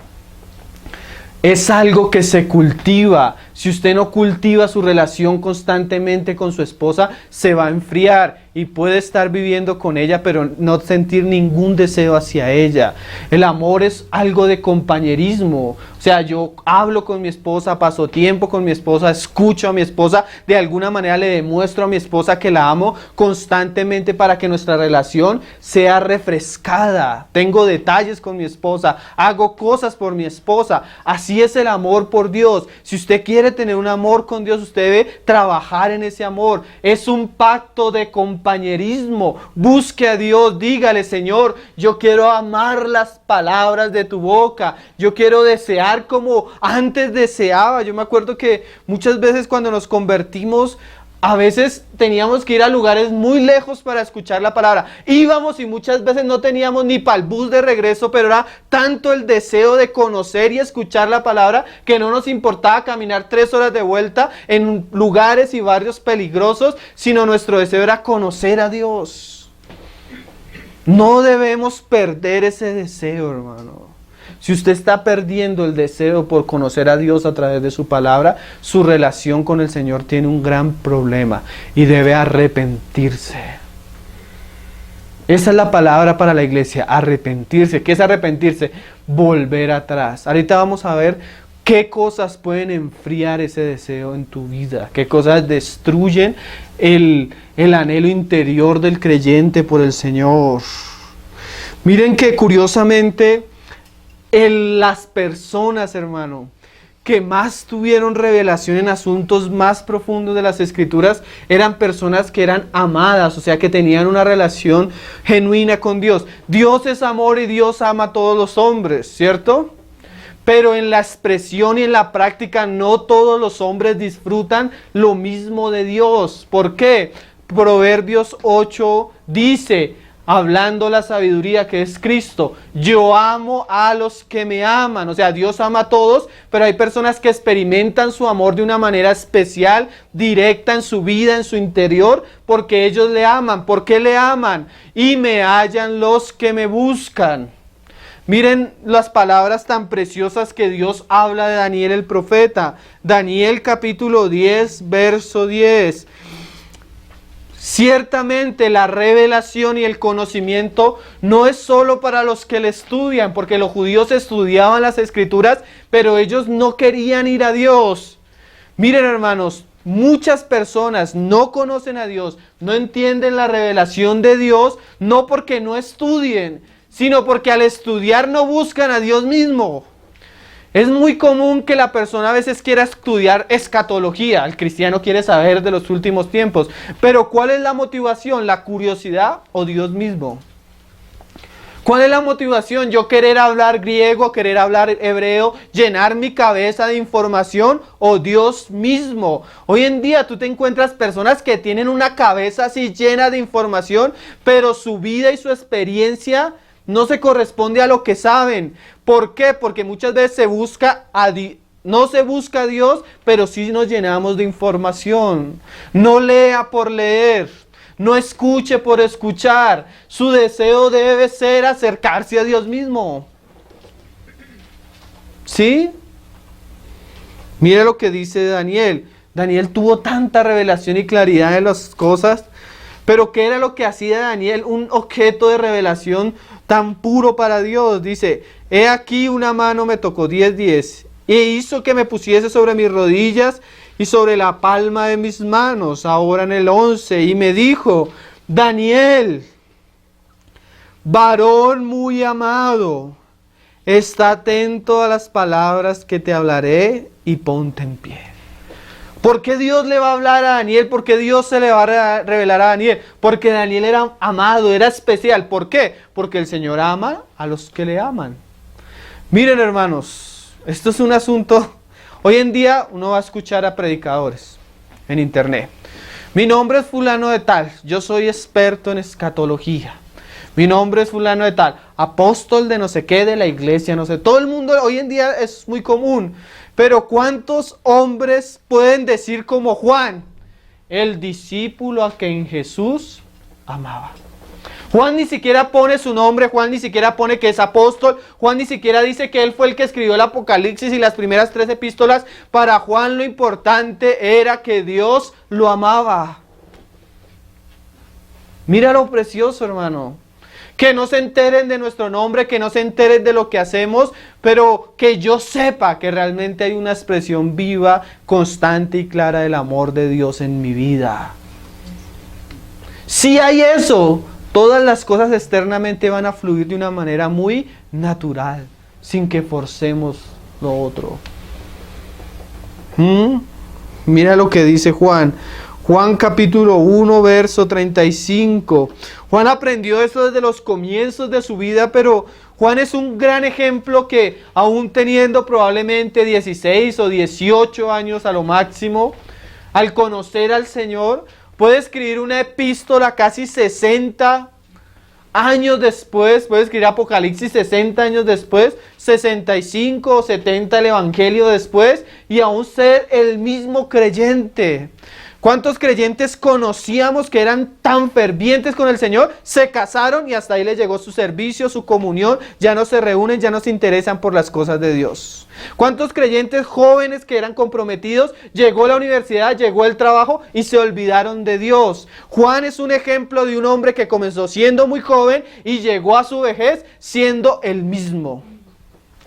Speaker 1: Es algo que se cultiva. Si usted no cultiva su relación constantemente con su esposa, se va a enfriar y puede estar viviendo con ella, pero no sentir ningún deseo hacia ella. El amor es algo de compañerismo. O sea, yo hablo con mi esposa, paso tiempo con mi esposa, escucho a mi esposa, de alguna manera le demuestro a mi esposa que la amo constantemente para que nuestra relación sea refrescada. Tengo detalles con mi esposa, hago cosas por mi esposa. Así es el amor por Dios. Si usted quiere tener un amor con Dios, usted debe trabajar en ese amor. Es un pacto de compañerismo. Busque a Dios, dígale: Señor, yo quiero amar las palabras de tu boca. Yo quiero desear como antes deseaba. Yo me acuerdo que muchas veces cuando nos convertimos, a veces teníamos que ir a lugares muy lejos para escuchar la palabra. Íbamos y muchas veces no teníamos ni para el bus de regreso, pero era tanto el deseo de conocer y escuchar la palabra que no nos importaba caminar 3 horas de vuelta en lugares y barrios peligrosos, sino nuestro deseo era conocer a Dios. No debemos perder ese deseo, hermano. Si usted está perdiendo el deseo por conocer a Dios a través de su palabra, su relación con el Señor tiene un gran problema y debe arrepentirse. Esa es la palabra para la iglesia: arrepentirse. ¿Qué es arrepentirse? Volver atrás. Ahorita vamos a ver qué cosas pueden enfriar ese deseo en tu vida, qué cosas destruyen el anhelo interior del creyente por el Señor. Miren que curiosamente, las personas, hermano, que más tuvieron revelación en asuntos más profundos de las Escrituras eran personas que eran amadas, o sea, que tenían una relación genuina con Dios. Dios es amor y Dios ama a todos los hombres, ¿cierto? Pero en la expresión y en la práctica no todos los hombres disfrutan lo mismo de Dios. ¿Por qué? Proverbios 8 dice, hablando la sabiduría que es Cristo: yo amo a los que me aman. O sea, Dios ama a todos, pero hay personas que experimentan su amor de una manera especial, directa en su vida, en su interior, porque ellos le aman. ¿Por qué le aman? Y me hallan los que me buscan. Miren las palabras tan preciosas que Dios habla de Daniel el profeta. Daniel capítulo 10, verso 10. Ciertamente la revelación y el conocimiento no es solo para los que le estudian, porque los judíos estudiaban las Escrituras, pero ellos no querían ir a Dios. Miren, hermanos, muchas personas no conocen a Dios, no entienden la revelación de Dios, no porque no estudien, sino porque al estudiar no buscan a Dios mismo. Es muy común que la persona a veces quiera estudiar escatología. El cristiano quiere saber de los últimos tiempos. Pero ¿cuál es la motivación? ¿La curiosidad o Dios mismo? ¿Cuál es la motivación? ¿Yo querer hablar griego, querer hablar hebreo, llenar mi cabeza de información o Dios mismo? Hoy en día tú te encuentras personas que tienen una cabeza así llena de información, pero su vida y su experiencia no se corresponde a lo que saben. ¿Por qué? Porque muchas veces no se busca a Dios, pero sí nos llenamos de información. No lea por leer, no escuche por escuchar. Su deseo debe ser acercarse a Dios mismo. ¿Sí? Mira lo que dice Daniel. Daniel tuvo tanta revelación y claridad en las cosas, pero ¿qué era lo que hacía Daniel un objeto de revelación tan puro para Dios? Dice, he aquí una mano me tocó 10:10 e hizo que me pusiese sobre mis rodillas y sobre la palma de mis manos. Ahora en el 11, y me dijo, Daniel, varón muy amado, está atento a las palabras que te hablaré y ponte en pie. ¿Por qué Dios le va a hablar a Daniel? ¿Por qué Dios se le va a revelar a Daniel? Porque Daniel era amado, era especial. ¿Por qué? Porque el Señor ama a los que le aman. Miren, hermanos, esto es un asunto. Hoy en día uno va a escuchar a predicadores en internet. Mi nombre es fulano de tal, yo soy experto en escatología. Mi nombre es fulano de tal, apóstol de no sé qué, de la iglesia, no sé. Todo el mundo hoy en día es muy común. Pero ¿cuántos hombres pueden decir como Juan, el discípulo a quien Jesús amaba? Juan ni siquiera pone su nombre, Juan ni siquiera pone que es apóstol, Juan ni siquiera dice que él fue el que escribió el Apocalipsis y las primeras 3 epístolas. Para Juan lo importante era que Dios lo amaba. Mira lo precioso, hermano. Que no se enteren de nuestro nombre, que no se enteren de lo que hacemos, pero que yo sepa que realmente hay una expresión viva, constante y clara del amor de Dios en mi vida. Si hay eso, todas las cosas externamente van a fluir de una manera muy natural, sin que forcemos lo otro. Mira lo que dice Juan. Juan capítulo 1, verso 35. Juan aprendió eso desde los comienzos de su vida, pero Juan es un gran ejemplo que aún teniendo probablemente 16 o 18 años a lo máximo, al conocer al Señor, puede escribir una epístola casi 60 años después, puede escribir Apocalipsis 60 años después, 65 o 70 el Evangelio después, y aún ser el mismo creyente. ¿Cuántos creyentes conocíamos que eran tan fervientes con el Señor? Se casaron y hasta ahí les llegó su servicio, su comunión. Ya no se reúnen, ya no se interesan por las cosas de Dios. ¿Cuántos creyentes jóvenes que eran comprometidos? Llegó la universidad, llegó el trabajo y se olvidaron de Dios. Juan es un ejemplo de un hombre que comenzó siendo muy joven y llegó a su vejez siendo el mismo.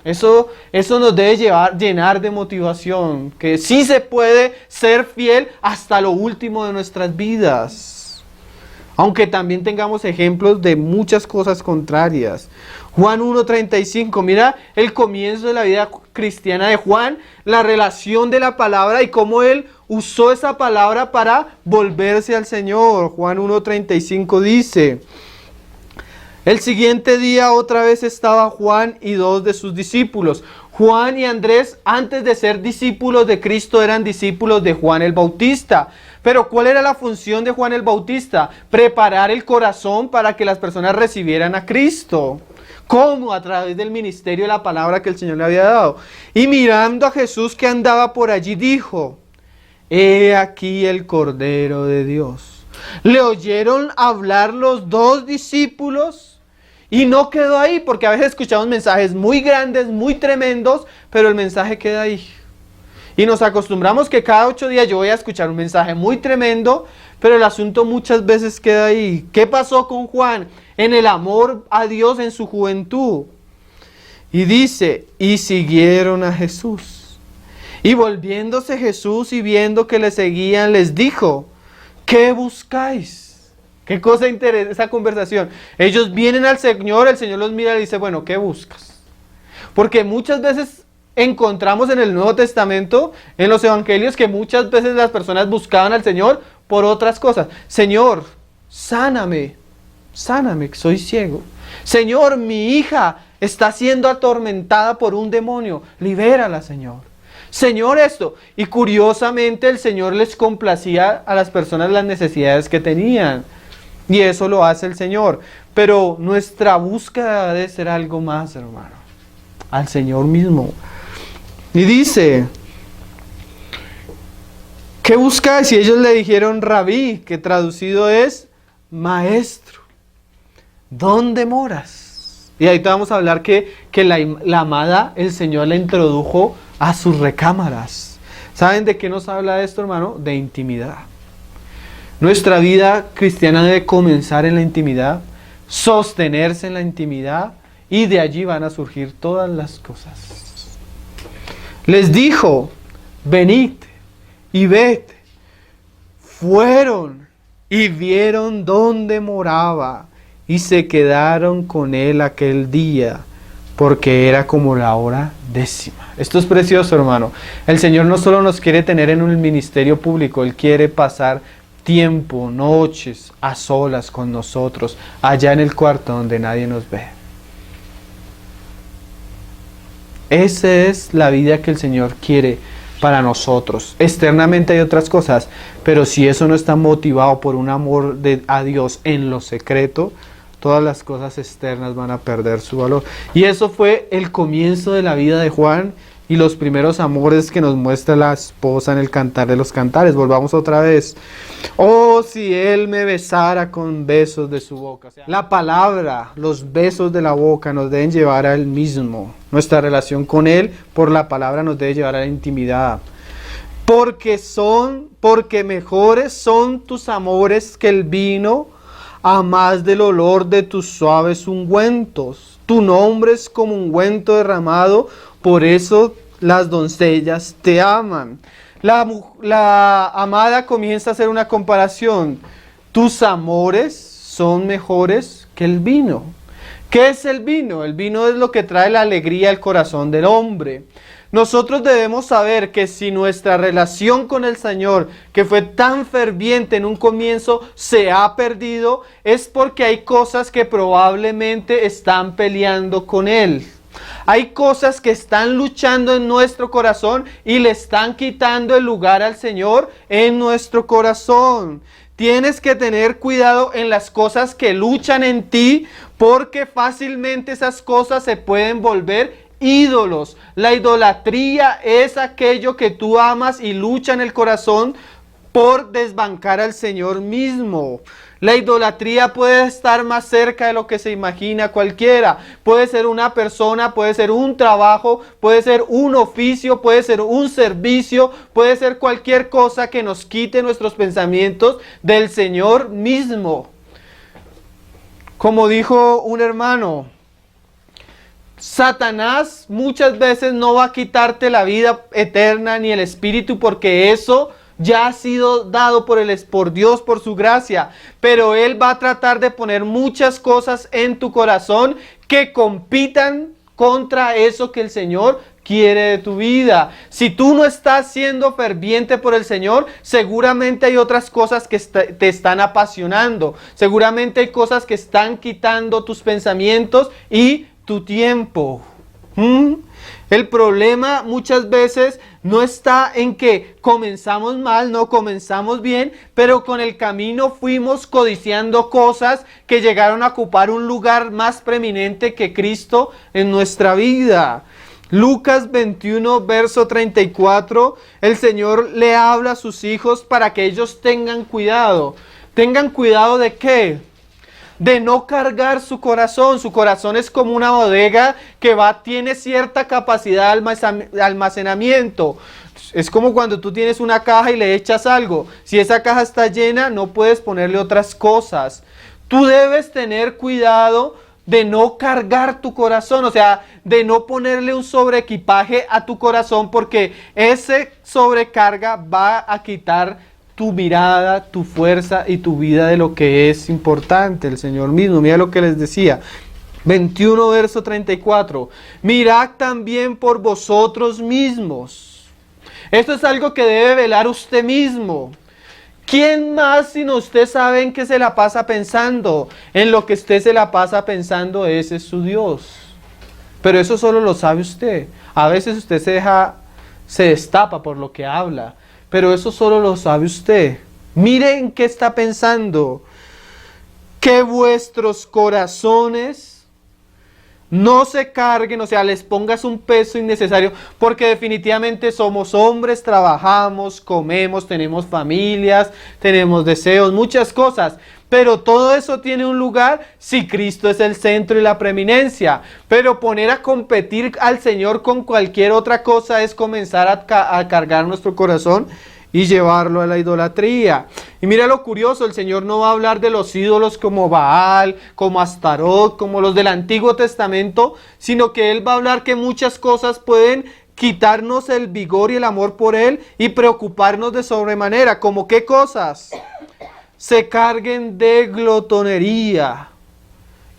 Speaker 1: Eso nos debe llenar de motivación, que sí se puede ser fiel hasta lo último de nuestras vidas, aunque también tengamos ejemplos de muchas cosas contrarias. Juan 1:35, mira el comienzo de la vida cristiana de Juan, la relación de la palabra y cómo él usó esa palabra para volverse al Señor. Juan 1:35 dice: el siguiente día otra vez estaba Juan y 2 de sus discípulos. Juan y Andrés, antes de ser discípulos de Cristo, eran discípulos de Juan el Bautista. Pero ¿cuál era la función de Juan el Bautista? Preparar el corazón para que las personas recibieran a Cristo. ¿Cómo? A través del ministerio de la palabra que el Señor le había dado. Y mirando a Jesús que andaba por allí, dijo: he aquí el Cordero de Dios. Le oyeron hablar los 2 discípulos y no quedó ahí, porque a veces escuchamos mensajes muy grandes, muy tremendos, pero el mensaje queda ahí. Y nos acostumbramos que cada 8 días yo voy a escuchar un mensaje muy tremendo, pero el asunto muchas veces queda ahí. ¿Qué pasó con Juan? En el amor a Dios en su juventud. Y dice, y siguieron a Jesús. Y volviéndose Jesús y viendo que le seguían, les dijo, ¿qué buscáis? Qué cosa interesante esa conversación. Ellos vienen al Señor, el Señor los mira y dice, bueno, ¿qué buscas? Porque muchas veces encontramos en el Nuevo Testamento, en los Evangelios, que muchas veces las personas buscaban al Señor por otras cosas. Señor, sáname, que soy ciego. Señor, mi hija está siendo atormentada por un demonio, libérala, Señor. Señor, esto. Y curiosamente el Señor les complacía a las personas las necesidades que tenían. Y eso lo hace el Señor. Pero nuestra búsqueda debe ser algo más, hermano. Al Señor mismo. Y dice, ¿qué buscáis? Y ellos le dijeron Rabí, que traducido es maestro. ¿Dónde moras? Y ahí te vamos a hablar que la amada, el Señor la introdujo a sus recámaras. ¿Saben de qué nos habla esto, hermano? De intimidad. Nuestra vida cristiana debe comenzar en la intimidad, sostenerse en la intimidad, y de allí van a surgir todas las cosas. Les dijo, venid y vete. Fueron y vieron dónde moraba y se quedaron con él aquel día, porque era como la hora 10. Esto es precioso, hermano. El Señor no solo nos quiere tener en un ministerio público, Él quiere pasar tiempo, noches, a solas con nosotros, allá en el cuarto donde nadie nos ve. Esa es la vida que el Señor quiere para nosotros. Externamente hay otras cosas, pero si eso no está motivado por un amor a Dios en lo secreto, todas las cosas externas van a perder su valor. Y eso fue el comienzo de la vida de Juan y los primeros amores que nos muestra la esposa en el Cantar de los Cantares. Volvamos otra vez. Oh, si él me besara con besos de su boca. O sea, la palabra, los besos de la boca nos deben llevar a él mismo. Nuestra relación con él por la palabra nos debe llevar a la intimidad. Porque mejores son tus amores que el vino, a más del olor de tus suaves ungüentos. Tu nombre es como ungüento derramado, por eso las doncellas te aman. La amada comienza a hacer una comparación. Tus amores son mejores que el vino. ¿Qué es el vino? El vino es lo que trae la alegría al corazón del hombre. Nosotros debemos saber que si nuestra relación con el Señor, que fue tan ferviente en un comienzo, se ha perdido, es porque hay cosas que probablemente están peleando con Él. Hay cosas que están luchando en nuestro corazón y le están quitando el lugar al Señor en nuestro corazón. Tienes que tener cuidado en las cosas que luchan en ti, porque fácilmente esas cosas se pueden volver ídolos. La idolatría es aquello que tú amas y lucha en el corazón por desbancar al Señor mismo. La idolatría puede estar más cerca de lo que se imagina cualquiera. Puede ser una persona, puede ser un trabajo, puede ser un oficio, puede ser un servicio, puede ser cualquier cosa que nos quite nuestros pensamientos del Señor mismo. Como dijo un hermano, Satanás muchas veces no va a quitarte la vida eterna ni el espíritu, porque eso ya ha sido dado por Dios, por su gracia. Pero él va a tratar de poner muchas cosas en tu corazón que compitan contra eso que el Señor quiere de tu vida. Si tú no estás siendo ferviente por el Señor, seguramente hay otras cosas que te están apasionando. Seguramente hay cosas que están quitando tus pensamientos y tu tiempo. El problema muchas veces no está en que comenzamos mal, no comenzamos bien, pero con el camino fuimos codiciando cosas que llegaron a ocupar un lugar más preeminente que Cristo en nuestra vida. Lucas 21, verso 34, el Señor le habla a sus hijos para que ellos tengan cuidado. ¿Tengan cuidado de qué? De no cargar su corazón. Su corazón es como una bodega que tiene cierta capacidad de almacenamiento. Es como cuando tú tienes una caja y le echas algo. Si esa caja está llena, no puedes ponerle otras cosas. Tú debes tener cuidado de no cargar tu corazón, o sea, de no ponerle un sobreequipaje a tu corazón, porque ese sobrecarga va a quitar tu mirada, tu fuerza y tu vida de lo que es importante, el Señor mismo. Mira lo que les decía, 21 verso 34, mirad también por vosotros mismos. Esto es algo que debe velar usted mismo. ¿Quién más sino usted sabe en qué se la pasa pensando? En lo que usted se la pasa pensando, ese es su Dios. Pero eso solo lo sabe usted. A veces usted se destapa por lo que habla, pero eso solo lo sabe usted. Mire en qué está pensando. Que vuestros corazones no se carguen, o sea, les pongas un peso innecesario, porque definitivamente somos hombres, trabajamos, comemos, tenemos familias, tenemos deseos, muchas cosas, pero todo eso tiene un lugar si Cristo es el centro y la preeminencia. Pero poner a competir al Señor con cualquier otra cosa es comenzar a cargar nuestro corazón y llevarlo a la idolatría. Y mira lo curioso, el Señor no va a hablar de los ídolos como Baal, como Astarot, como los del Antiguo Testamento, sino que Él va a hablar que muchas cosas pueden quitarnos el vigor y el amor por Él y preocuparnos de sobremanera. ¿Como qué cosas? Se carguen de glotonería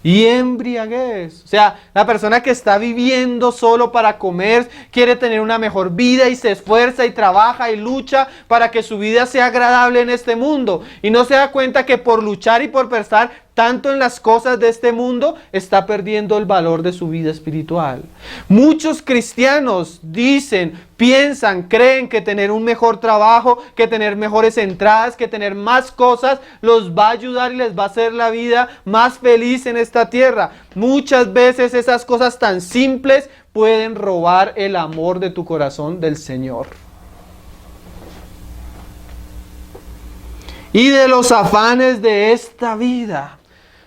Speaker 1: y embriaguez. O sea, la persona que está viviendo solo para comer, quiere tener una mejor vida y se esfuerza y trabaja y lucha para que su vida sea agradable en este mundo. Y no se da cuenta que por luchar y por pensar tanto en las cosas de este mundo, está perdiendo el valor de su vida espiritual. Muchos cristianos dicen, piensan, creen que tener un mejor trabajo, que tener mejores entradas, que tener más cosas, los va a ayudar y les va a hacer la vida más feliz en esta tierra. Muchas veces esas cosas tan simples pueden robar el amor de tu corazón del Señor. Y de los afanes de esta vida.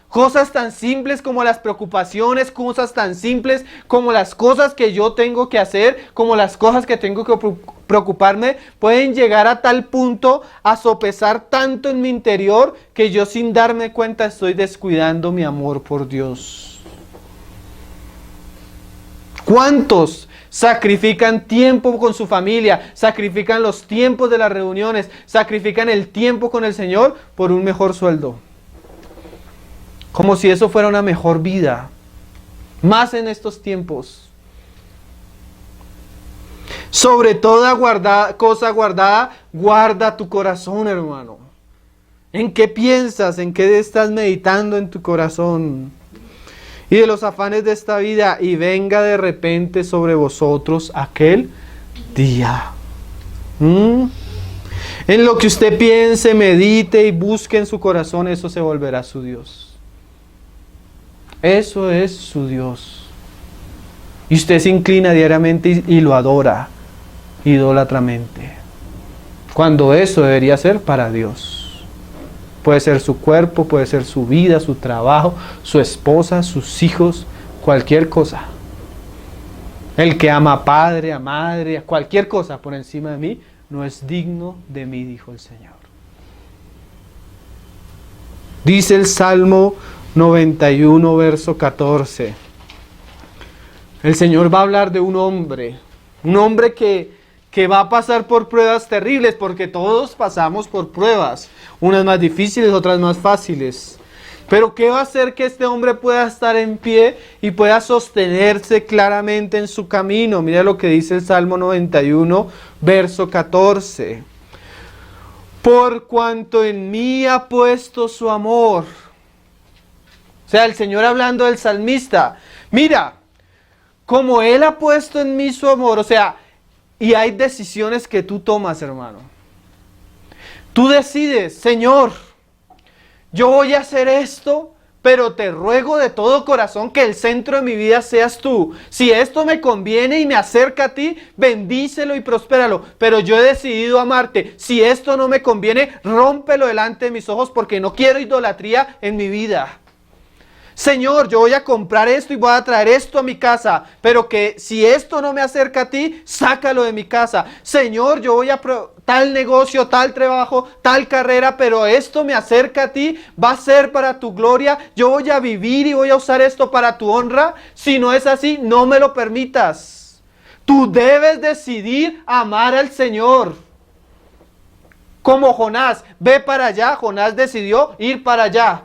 Speaker 1: Cosas tan simples como las preocupaciones, cosas tan simples como las cosas que yo tengo que hacer, como las cosas que tengo que preocuparme, pueden llegar a tal punto a sopesar tanto en mi interior que yo sin darme cuenta estoy descuidando mi amor por Dios. ¿Cuántos sacrifican tiempo con su familia, sacrifican los tiempos de las reuniones, sacrifican el tiempo con el Señor por un mejor sueldo? Como si eso fuera una mejor vida, más en estos tiempos. Sobre toda cosa guardada, guarda tu corazón, hermano. ¿En qué piensas? ¿En qué estás meditando en tu corazón? Y de los afanes de esta vida, y venga de repente sobre vosotros aquel día. En lo que usted piense, medite y busque en su corazón, eso se volverá su Dios. Eso es su Dios. Y usted se inclina diariamente y lo adora idólatramente. Cuando eso debería ser para Dios. Puede ser su cuerpo, puede ser su vida, su trabajo, su esposa, sus hijos, cualquier cosa. El que ama a padre, a madre, a cualquier cosa por encima de mí, no es digno de mí, dijo el Señor. Dice el Salmo 91, verso 14. El Señor va a hablar de un hombre que va a pasar por pruebas terribles, porque todos pasamos por pruebas, unas más difíciles, otras más fáciles. Pero ¿qué va a hacer que este hombre pueda estar en pie y pueda sostenerse claramente en su camino? Mira lo que dice el Salmo 91, verso 14. Por cuanto en mí ha puesto su amor. O sea, el Señor hablando del salmista. Mira, como Él ha puesto en mí su amor. O sea, y hay decisiones que tú tomas, hermano. Tú decides, Señor, yo voy a hacer esto, pero te ruego de todo corazón que el centro de mi vida seas tú. Si esto me conviene y me acerca a ti, bendícelo y prospéralo. Pero yo he decidido amarte. Si esto no me conviene, rómpelo delante de mis ojos porque no quiero idolatría en mi vida. Señor, yo voy a comprar esto y voy a traer esto a mi casa, pero que si esto no me acerca a ti, sácalo de mi casa. Señor, yo voy a tal negocio, tal trabajo, tal carrera, pero esto me acerca a ti, va a ser para tu gloria, yo voy a vivir y voy a usar esto para tu honra. Si no es así, no me lo permitas. Tú debes decidir amar al Señor. Como Jonás, ve para allá, Jonás decidió ir para allá.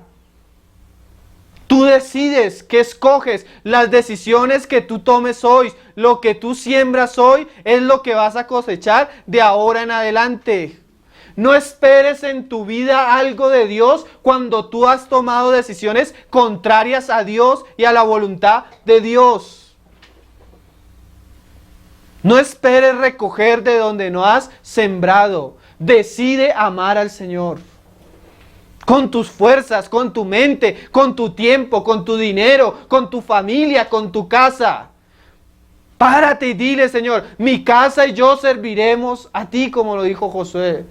Speaker 1: Tú decides qué escoges, las decisiones que tú tomes hoy, lo que tú siembras hoy es lo que vas a cosechar de ahora en adelante. No esperes en tu vida algo de Dios cuando tú has tomado decisiones contrarias a Dios y a la voluntad de Dios. No esperes recoger de donde no has sembrado. Decide amar al Señor. Con tus fuerzas, con tu mente, con tu tiempo, con tu dinero, con tu familia, con tu casa. Párate y dile, Señor, mi casa y yo serviremos a ti, como lo dijo Josué.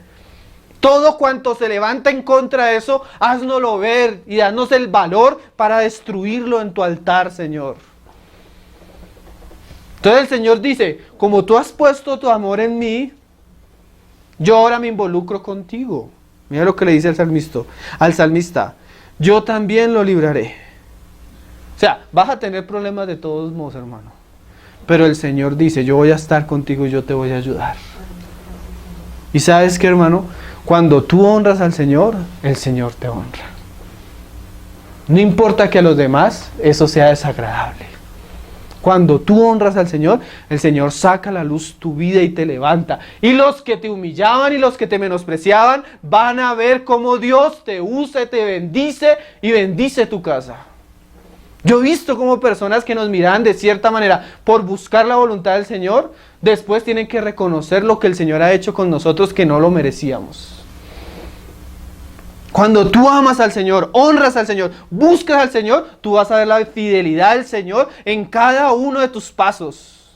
Speaker 1: Todo cuanto se levanta en contra de eso, haznoslo ver y danos el valor para destruirlo en tu altar, Señor. Entonces el Señor dice, como tú has puesto tu amor en mí, yo ahora me involucro contigo. Mira lo que le dice al salmista, yo también lo libraré. O sea, vas a tener problemas de todos modos, hermano. Pero el Señor dice, yo voy a estar contigo y yo te voy a ayudar. Y sabes qué, hermano, cuando tú honras al Señor, el Señor te honra. No importa que a los demás eso sea desagradable. Cuando tú honras al Señor, el Señor saca a la luz tu vida y te levanta. Y los que te humillaban y los que te menospreciaban van a ver cómo Dios te usa, te bendice y bendice tu casa. Yo he visto cómo personas que nos miran de cierta manera por buscar la voluntad del Señor, después tienen que reconocer lo que el Señor ha hecho con nosotros que no lo merecíamos. Cuando tú amas al Señor, honras al Señor, buscas al Señor, tú vas a ver la fidelidad del Señor en cada uno de tus pasos.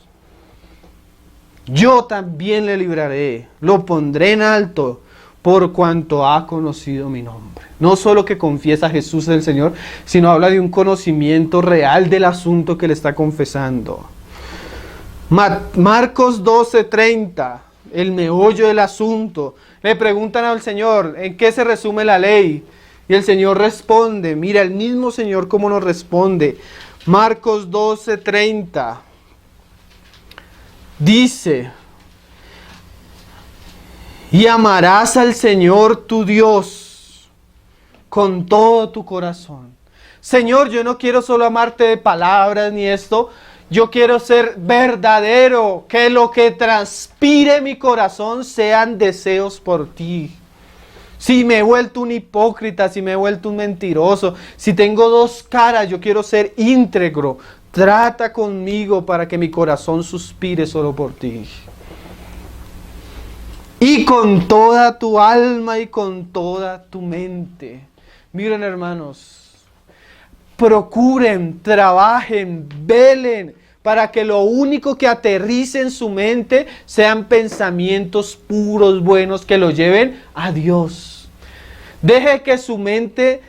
Speaker 1: Yo también le libraré, lo pondré en alto, por cuanto ha conocido mi nombre. No solo que confiesa a Jesús el Señor, sino habla de un conocimiento real del asunto que le está confesando. Marcos 12:30, el meollo del asunto. Le preguntan al Señor, ¿en qué se resume la ley? Y el Señor responde, mira el mismo Señor cómo nos responde. Marcos 12:30 dice, y amarás al Señor tu Dios con todo tu corazón. Señor, yo no quiero solo amarte de palabras ni esto, yo quiero ser verdadero, que lo que transpire mi corazón sean deseos por ti. Si me he vuelto un hipócrita, si me he vuelto un mentiroso, si tengo dos caras, yo quiero ser íntegro. Trata conmigo para que mi corazón suspire solo por ti. Y con toda tu alma y con toda tu mente. Miren, hermanos, procuren, trabajen, velen para que lo único que aterrice en su mente sean pensamientos puros, buenos, que lo lleven a Dios. Deje que su mente,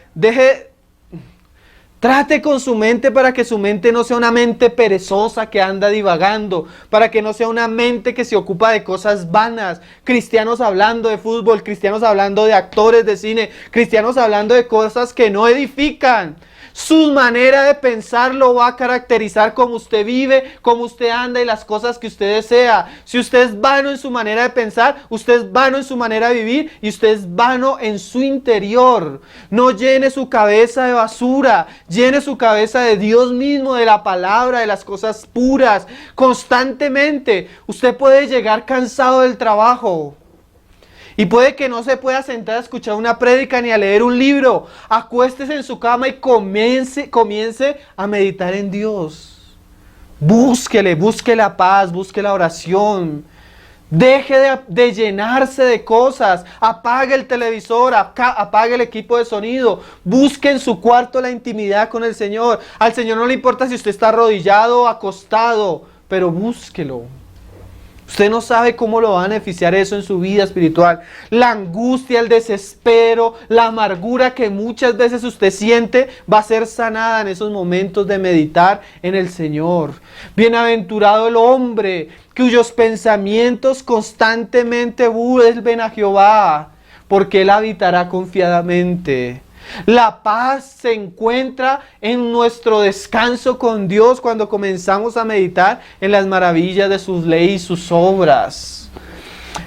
Speaker 1: trate con su mente para que su mente no sea una mente perezosa que anda divagando, para que no sea una mente que se ocupa de cosas vanas, cristianos hablando de fútbol, cristianos hablando de actores de cine, cristianos hablando de cosas que no edifican. Su manera de pensar lo va a caracterizar como usted vive, como usted anda y las cosas que usted desea. Si usted es vano en su manera de pensar, usted es vano en su manera de vivir y usted es vano en su interior. No llene su cabeza de basura, llene su cabeza de Dios mismo, de la palabra, de las cosas puras. Constantemente, usted puede llegar cansado del trabajo. Y puede que no se pueda sentar a escuchar una prédica ni a leer un libro. Acuéstese en su cama y comience a meditar en Dios. Busque la paz, busque la oración. Deje de llenarse de cosas. Apague el televisor, apague el equipo de sonido. Busque en su cuarto la intimidad con el Señor. Al Señor no le importa si usted está arrodillado o acostado, pero búsquelo. Usted no sabe cómo lo va a beneficiar eso en su vida espiritual. La angustia, el desespero, la amargura que muchas veces usted siente va a ser sanada en esos momentos de meditar en el Señor. Bienaventurado el hombre cuyos pensamientos constantemente vuelven a Jehová, porque Él habitará confiadamente. La paz se encuentra en nuestro descanso con Dios cuando comenzamos a meditar en las maravillas de sus leyes y sus obras.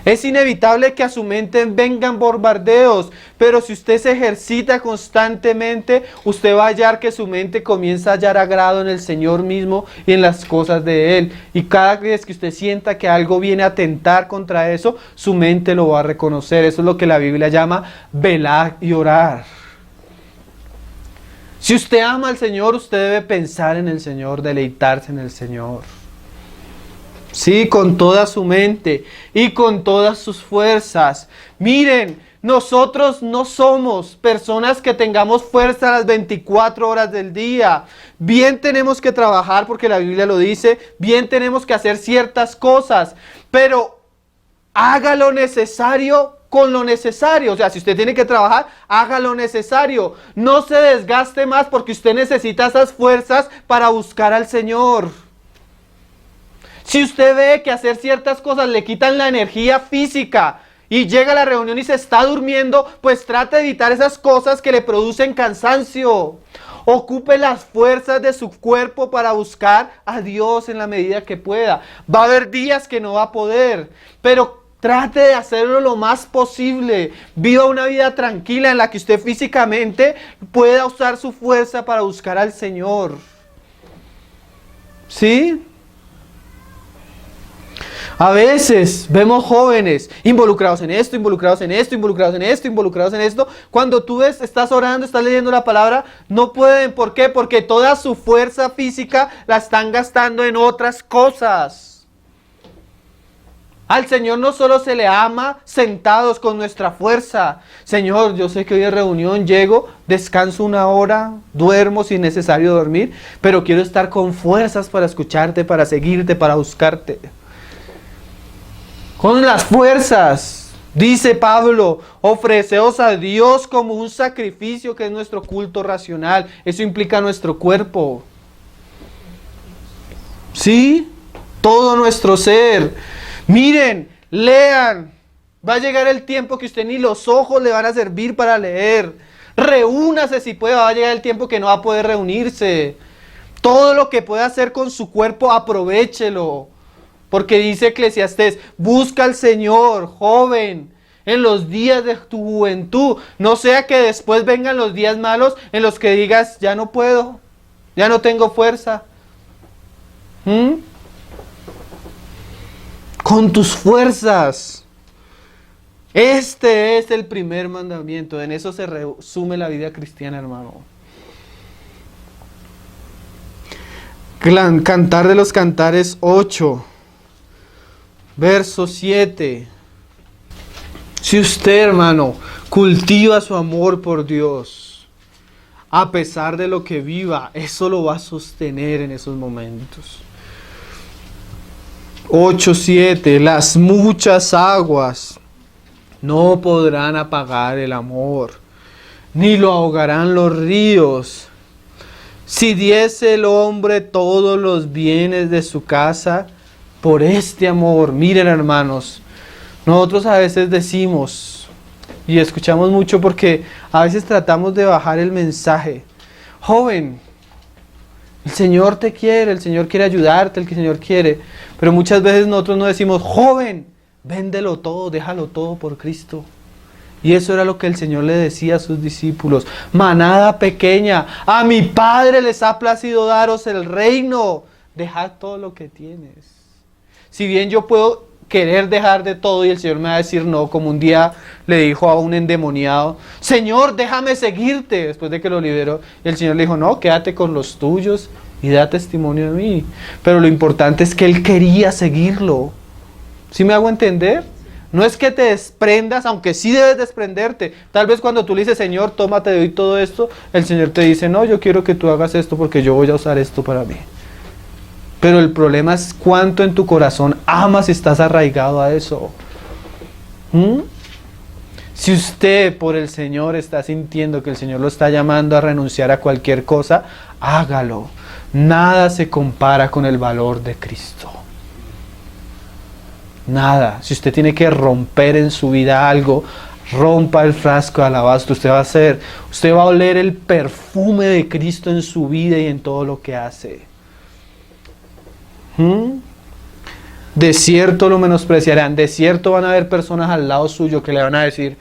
Speaker 1: Es inevitable que a su mente vengan bombardeos, pero si usted se ejercita constantemente, usted va a hallar que su mente comienza a hallar agrado en el Señor mismo y en las cosas de Él. Y cada vez que usted sienta que algo viene a atentar contra eso, su mente lo va a reconocer. Eso es lo que la Biblia llama velar y orar. Si usted ama al Señor, usted debe pensar en el Señor, deleitarse en el Señor. Sí, con toda su mente y con todas sus fuerzas. Miren, nosotros no somos personas que tengamos fuerza las 24 horas del día. Bien tenemos que trabajar porque la Biblia lo dice, bien tenemos que hacer ciertas cosas, pero haga lo necesario con lo necesario. O sea, si usted tiene que trabajar, haga lo necesario. No se desgaste más porque usted necesita esas fuerzas para buscar al Señor. Si usted ve que hacer ciertas cosas le quitan la energía física y llega a la reunión y se está durmiendo, pues trate de evitar esas cosas que le producen cansancio. Ocupe las fuerzas de su cuerpo para buscar a Dios en la medida que pueda. Va a haber días que no va a poder, pero trate de hacerlo lo más posible. Viva una vida tranquila en la que usted físicamente pueda usar su fuerza para buscar al Señor. ¿Sí? A veces vemos jóvenes involucrados en esto, involucrados en esto, involucrados en esto, involucrados en esto. Cuando tú ves, estás orando, estás leyendo la palabra, no pueden. ¿Por qué? Porque toda su fuerza física la están gastando en otras cosas. Al Señor no solo se le ama sentados con nuestra fuerza. Señor, yo sé que hoy en reunión llego, descanso una hora, duermo si es necesario dormir, pero quiero estar con fuerzas para escucharte, para seguirte, para buscarte. Con las fuerzas, dice Pablo, ofreceos a Dios como un sacrificio que es nuestro culto racional. Eso implica nuestro cuerpo. ¿Sí? Todo nuestro ser. Miren, lean. Va a llegar el tiempo que usted ni los ojos le van a servir para leer. Reúnase si puede, va a llegar el tiempo que no va a poder reunirse. Todo lo que pueda hacer con su cuerpo, aprovéchelo. Porque dice Eclesiastés, busca al Señor, joven, en los días de tu juventud. No sea que después vengan los días malos en los que digas, ya no puedo, ya no tengo fuerza. Con tus fuerzas. Este es el primer mandamiento. En eso se resume la vida cristiana, hermano. Cantar de los Cantares 8. Verso 7. Si usted, hermano, cultiva su amor por Dios, a pesar de lo que viva, eso lo va a sostener en esos momentos. 8:7. Las muchas aguas no podrán apagar el amor, ni lo ahogarán los ríos. Si diese el hombre todos los bienes de su casa, por este amor. Miren, hermanos, nosotros a veces decimos y escuchamos mucho porque a veces tratamos de bajar el mensaje. Joven, el Señor te quiere, el Señor quiere ayudarte, el Señor quiere. Pero muchas veces nosotros no decimos, joven, véndelo todo, déjalo todo por Cristo. Y eso era lo que el Señor le decía a sus discípulos. Manada pequeña, a mi Padre les ha placido daros el reino. Dejad todo lo que tienes. Si bien yo puedo querer dejar de todo y el Señor me va a decir no, como un día le dijo a un endemoniado, Señor, déjame seguirte, después de que lo liberó. Y el Señor le dijo, no, quédate con los tuyos y da testimonio de mí. Pero lo importante es que él quería seguirlo. ¿Sí me hago entender? No es que te desprendas, aunque sí debes desprenderte. Tal vez cuando tú le dices, Señor, toma, te doy todo esto, el Señor te dice, no, yo quiero que tú hagas esto porque yo voy a usar esto para mí. Pero el problema es cuánto en tu corazón amas y estás arraigado a eso. Si usted por el Señor está sintiendo que el Señor lo está llamando a renunciar a cualquier cosa, hágalo. Nada se compara con el valor de Cristo. Nada. Si usted tiene que romper en su vida algo, rompa el frasco de alabastro. Usted va a oler el perfume de Cristo en su vida y en todo lo que hace. De cierto lo menospreciarán. De cierto van a haber personas al lado suyo que le van a decir,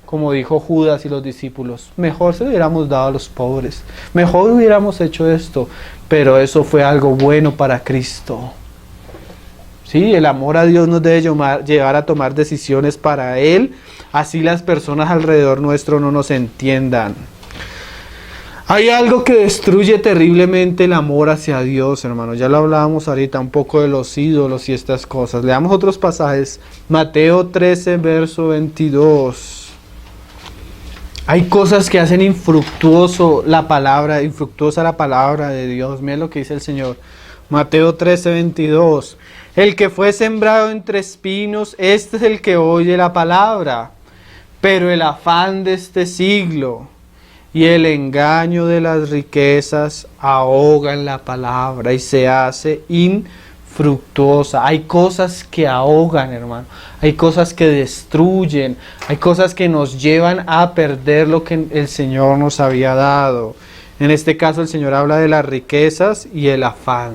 Speaker 1: como dijo Judas y los discípulos, mejor se lo hubiéramos dado a los pobres, mejor hubiéramos hecho esto, pero eso fue algo bueno para Cristo. Sí, el amor a Dios nos debe llevar a tomar decisiones para Él, así las personas alrededor nuestro no nos entiendan. Hay algo que destruye terriblemente el amor hacia Dios, hermanos. Ya lo hablábamos ahorita un poco de los ídolos y estas cosas. Leamos otros pasajes. Mateo 13, verso 22. Hay cosas que hacen infructuosa la palabra de Dios. Miren lo que dice el Señor. Mateo 13, 22. El que fue sembrado entre espinos, este es el que oye la palabra. Pero el afán de este siglo y el engaño de las riquezas ahogan la palabra y se hace infructuosa. Hay cosas que ahogan, hermano. Hay cosas que destruyen. Hay cosas que nos llevan a perder lo que el Señor nos había dado. En este caso el Señor habla de las riquezas y el afán.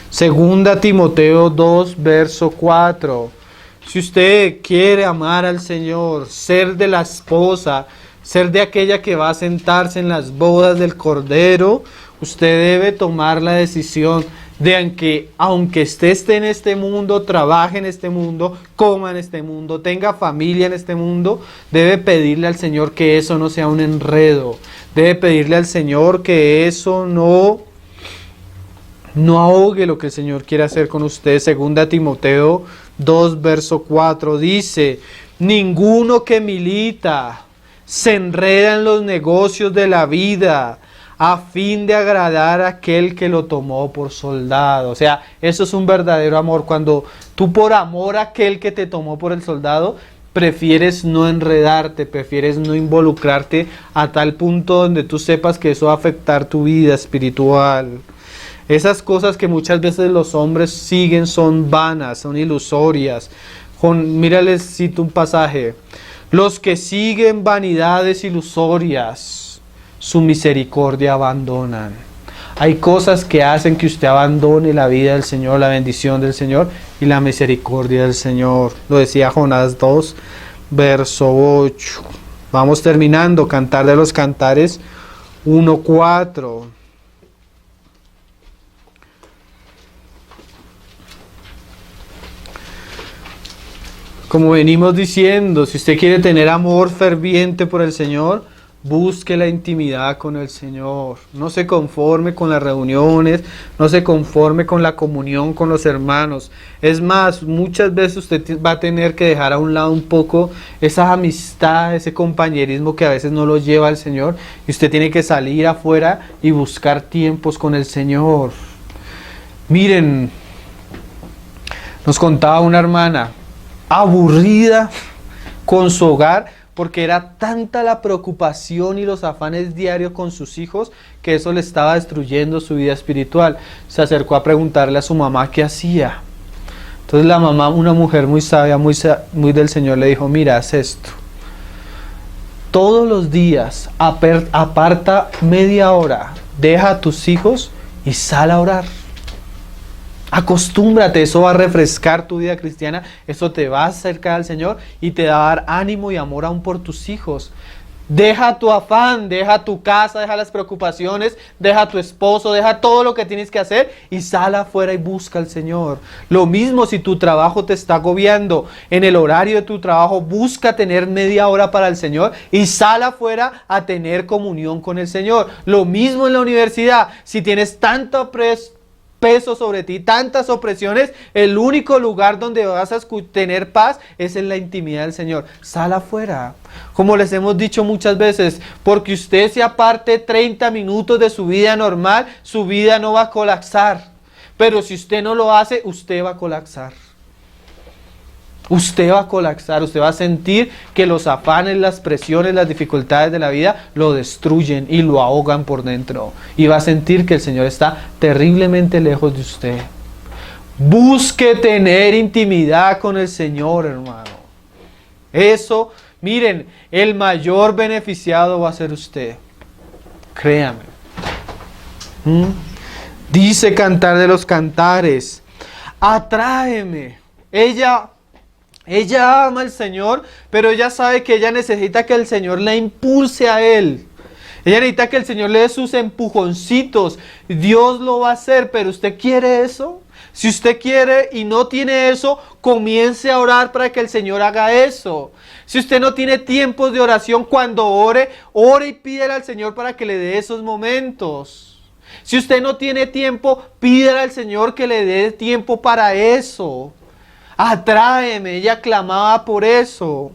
Speaker 1: Segunda Timoteo 2, verso 4. Si usted quiere amar al Señor, ser de la esposa, ser de aquella que va a sentarse en las bodas del Cordero, usted debe tomar la decisión de que aunque esté en este mundo, trabaje en este mundo, coma en este mundo, tenga familia en este mundo, debe pedirle al Señor que eso no sea un enredo. Debe pedirle al Señor que eso no ahogue lo que el Señor quiere hacer con usted. Segunda Timoteo 2, verso 4 dice, ninguno que milita se enreda en los negocios de la vida a fin de agradar a aquel que lo tomó por soldado. O sea, eso es un verdadero amor. Cuando tú por amor a aquel que te tomó por el soldado, prefieres no enredarte, prefieres no involucrarte a tal punto donde tú sepas que eso va a afectar tu vida espiritual. Esas cosas que muchas veces los hombres siguen son vanas, son ilusorias. Mírales, cito un pasaje. Los que siguen vanidades ilusorias, su misericordia abandonan. Hay cosas que hacen que usted abandone la vida del Señor, la bendición del Señor y la misericordia del Señor. Lo decía Jonás 2, verso 8. Vamos terminando. Cantar de los Cantares 1:4. Como venimos diciendo, si usted quiere tener amor ferviente por el Señor, busque la intimidad con el Señor. No se conforme con las reuniones, no se conforme con la comunión con los hermanos. Es más, muchas veces usted va a tener que dejar a un lado un poco esa amistad, ese compañerismo que a veces no lo lleva al Señor. Y usted tiene que salir afuera y buscar tiempos con el Señor. Miren, nos contaba una hermana aburrida con su hogar, porque era tanta la preocupación y los afanes diarios con sus hijos que eso le estaba destruyendo su vida espiritual. Se acercó a preguntarle a su mamá qué hacía. Entonces la mamá, una mujer muy sabia, muy del Señor, le dijo, mira, haz esto. Todos los días aparta media hora, deja a tus hijos y sal a orar. Acostúmbrate, eso va a refrescar tu vida cristiana, eso te va a acercar al Señor y te va a dar ánimo y amor aún por tus hijos. Deja tu afán, deja tu casa, deja las preocupaciones, deja tu esposo, deja todo lo que tienes que hacer y sal afuera y busca al Señor. Lo mismo si tu trabajo te está agobiando, en el horario de tu trabajo busca tener media hora para el Señor y sal afuera a tener comunión con el Señor. Lo mismo en la universidad, si tienes tanto peso sobre ti, tantas opresiones, el único lugar donde vas a tener paz es en la intimidad del Señor. Sal afuera. Como les hemos dicho muchas veces, porque usted se aparte 30 minutos de su vida normal, su vida no va a colapsar. Pero si usted no lo hace, usted va a colapsar. Usted va a colapsar, usted va a sentir que los afanes, las presiones, las dificultades de la vida lo destruyen y lo ahogan por dentro. Y va a sentir que el Señor está terriblemente lejos de usted. Busque tener intimidad con el Señor, hermano. Eso, miren, el mayor beneficiado va a ser usted. Créame. Dice Cantar de los Cantares: atráeme. Ella ama al Señor, pero ella sabe que ella necesita que el Señor la impulse a Él. Ella necesita que el Señor le dé sus empujoncitos. Dios lo va a hacer, pero ¿usted quiere eso? Si usted quiere y no tiene eso, comience a orar para que el Señor haga eso. Si usted no tiene tiempos de oración, cuando ore y pídele al Señor para que le dé esos momentos. Si usted no tiene tiempo, pídele al Señor que le dé tiempo para eso. Atráeme, ella clamaba por eso.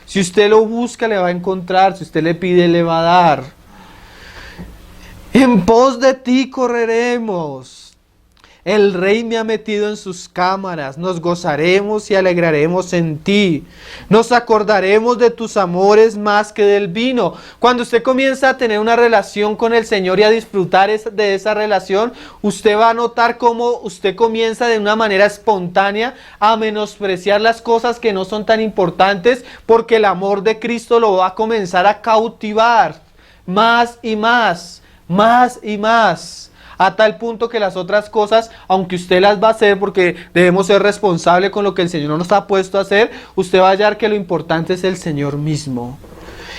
Speaker 1: Si usted lo busca, le va a encontrar. Si usted le pide, le va a dar. En pos de ti correremos. El Rey me ha metido en sus cámaras. Nos gozaremos y alegraremos en ti. Nos acordaremos de tus amores más que del vino. Cuando usted comienza a tener una relación con el Señor y a disfrutar de esa relación, usted va a notar cómo usted comienza de una manera espontánea a menospreciar las cosas que no son tan importantes, porque el amor de Cristo lo va a comenzar a cautivar más y más, más y más. A tal punto que las otras cosas, aunque usted las va a hacer porque debemos ser responsables con lo que el Señor nos ha puesto a hacer, usted va a hallar que lo importante es el Señor mismo.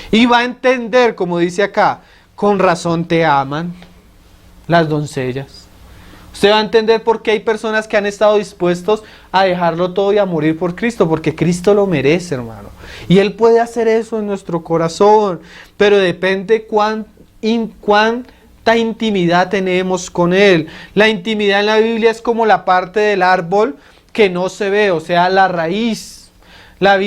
Speaker 1: Y va a entender, como dice acá, con razón te aman las doncellas. Usted va a entender por qué hay personas que han estado dispuestos a dejarlo todo y a morir por Cristo, porque Cristo lo merece, hermano. Y Él puede hacer eso en nuestro corazón, pero depende cuánta intimidad tenemos con Él. La intimidad en la Biblia es como la parte del árbol que no se ve, o sea, la raíz. La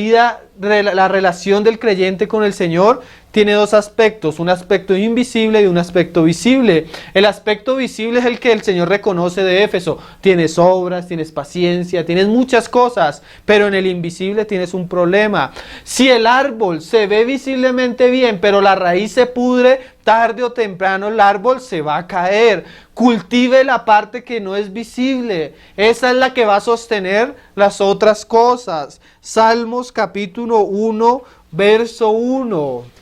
Speaker 1: relación del creyente con el Señor tiene dos aspectos, un aspecto invisible y un aspecto visible. El aspecto visible es el que el Señor reconoce de Éfeso. Tienes obras, tienes paciencia, tienes muchas cosas, pero en el invisible tienes un problema. Si el árbol se ve visiblemente bien, pero la raíz se pudre, tarde o temprano el árbol se va a caer. Cultive la parte que no es visible. Esa es la que va a sostener las otras cosas. Salmos capítulo 1, verso 1.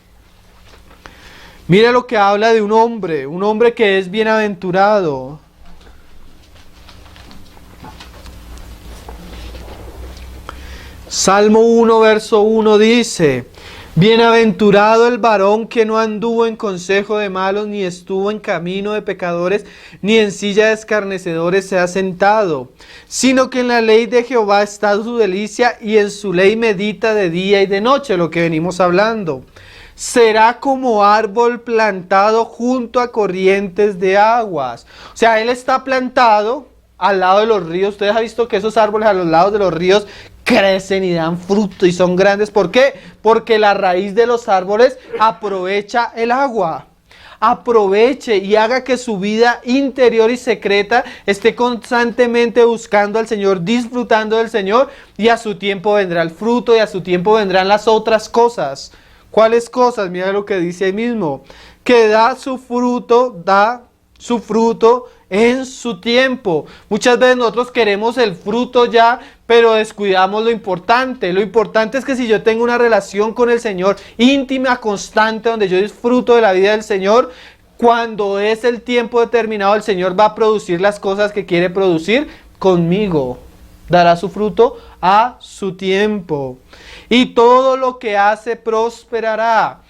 Speaker 1: Mira lo que habla de un hombre que es bienaventurado. Salmo 1, verso 1 dice: bienaventurado el varón que no anduvo en consejo de malos, ni estuvo en camino de pecadores, ni en silla de escarnecedores se ha sentado, sino que en la ley de Jehová está su delicia, y en su ley medita de día y de noche, lo que venimos hablando. Será como árbol plantado junto a corrientes de aguas. O sea, él está plantado al lado de los ríos. Ustedes han visto que esos árboles a los lados de los ríos crecen y dan fruto y son grandes. ¿Por qué? Porque la raíz de los árboles aprovecha el agua. Aproveche y haga que su vida interior y secreta esté constantemente buscando al Señor, disfrutando del Señor, y a su tiempo vendrá el fruto y a su tiempo vendrán las otras cosas. ¿Cuáles cosas? Mira lo que dice ahí mismo, que da su fruto en su tiempo. Muchas veces nosotros queremos el fruto ya, pero descuidamos lo importante. Lo importante es que si yo tengo una relación con el Señor íntima, constante, donde yo disfruto de la vida del Señor, cuando es el tiempo determinado, el Señor va a producir las cosas que quiere producir conmigo. Dará su fruto a su tiempo. Y todo lo que hace prosperará.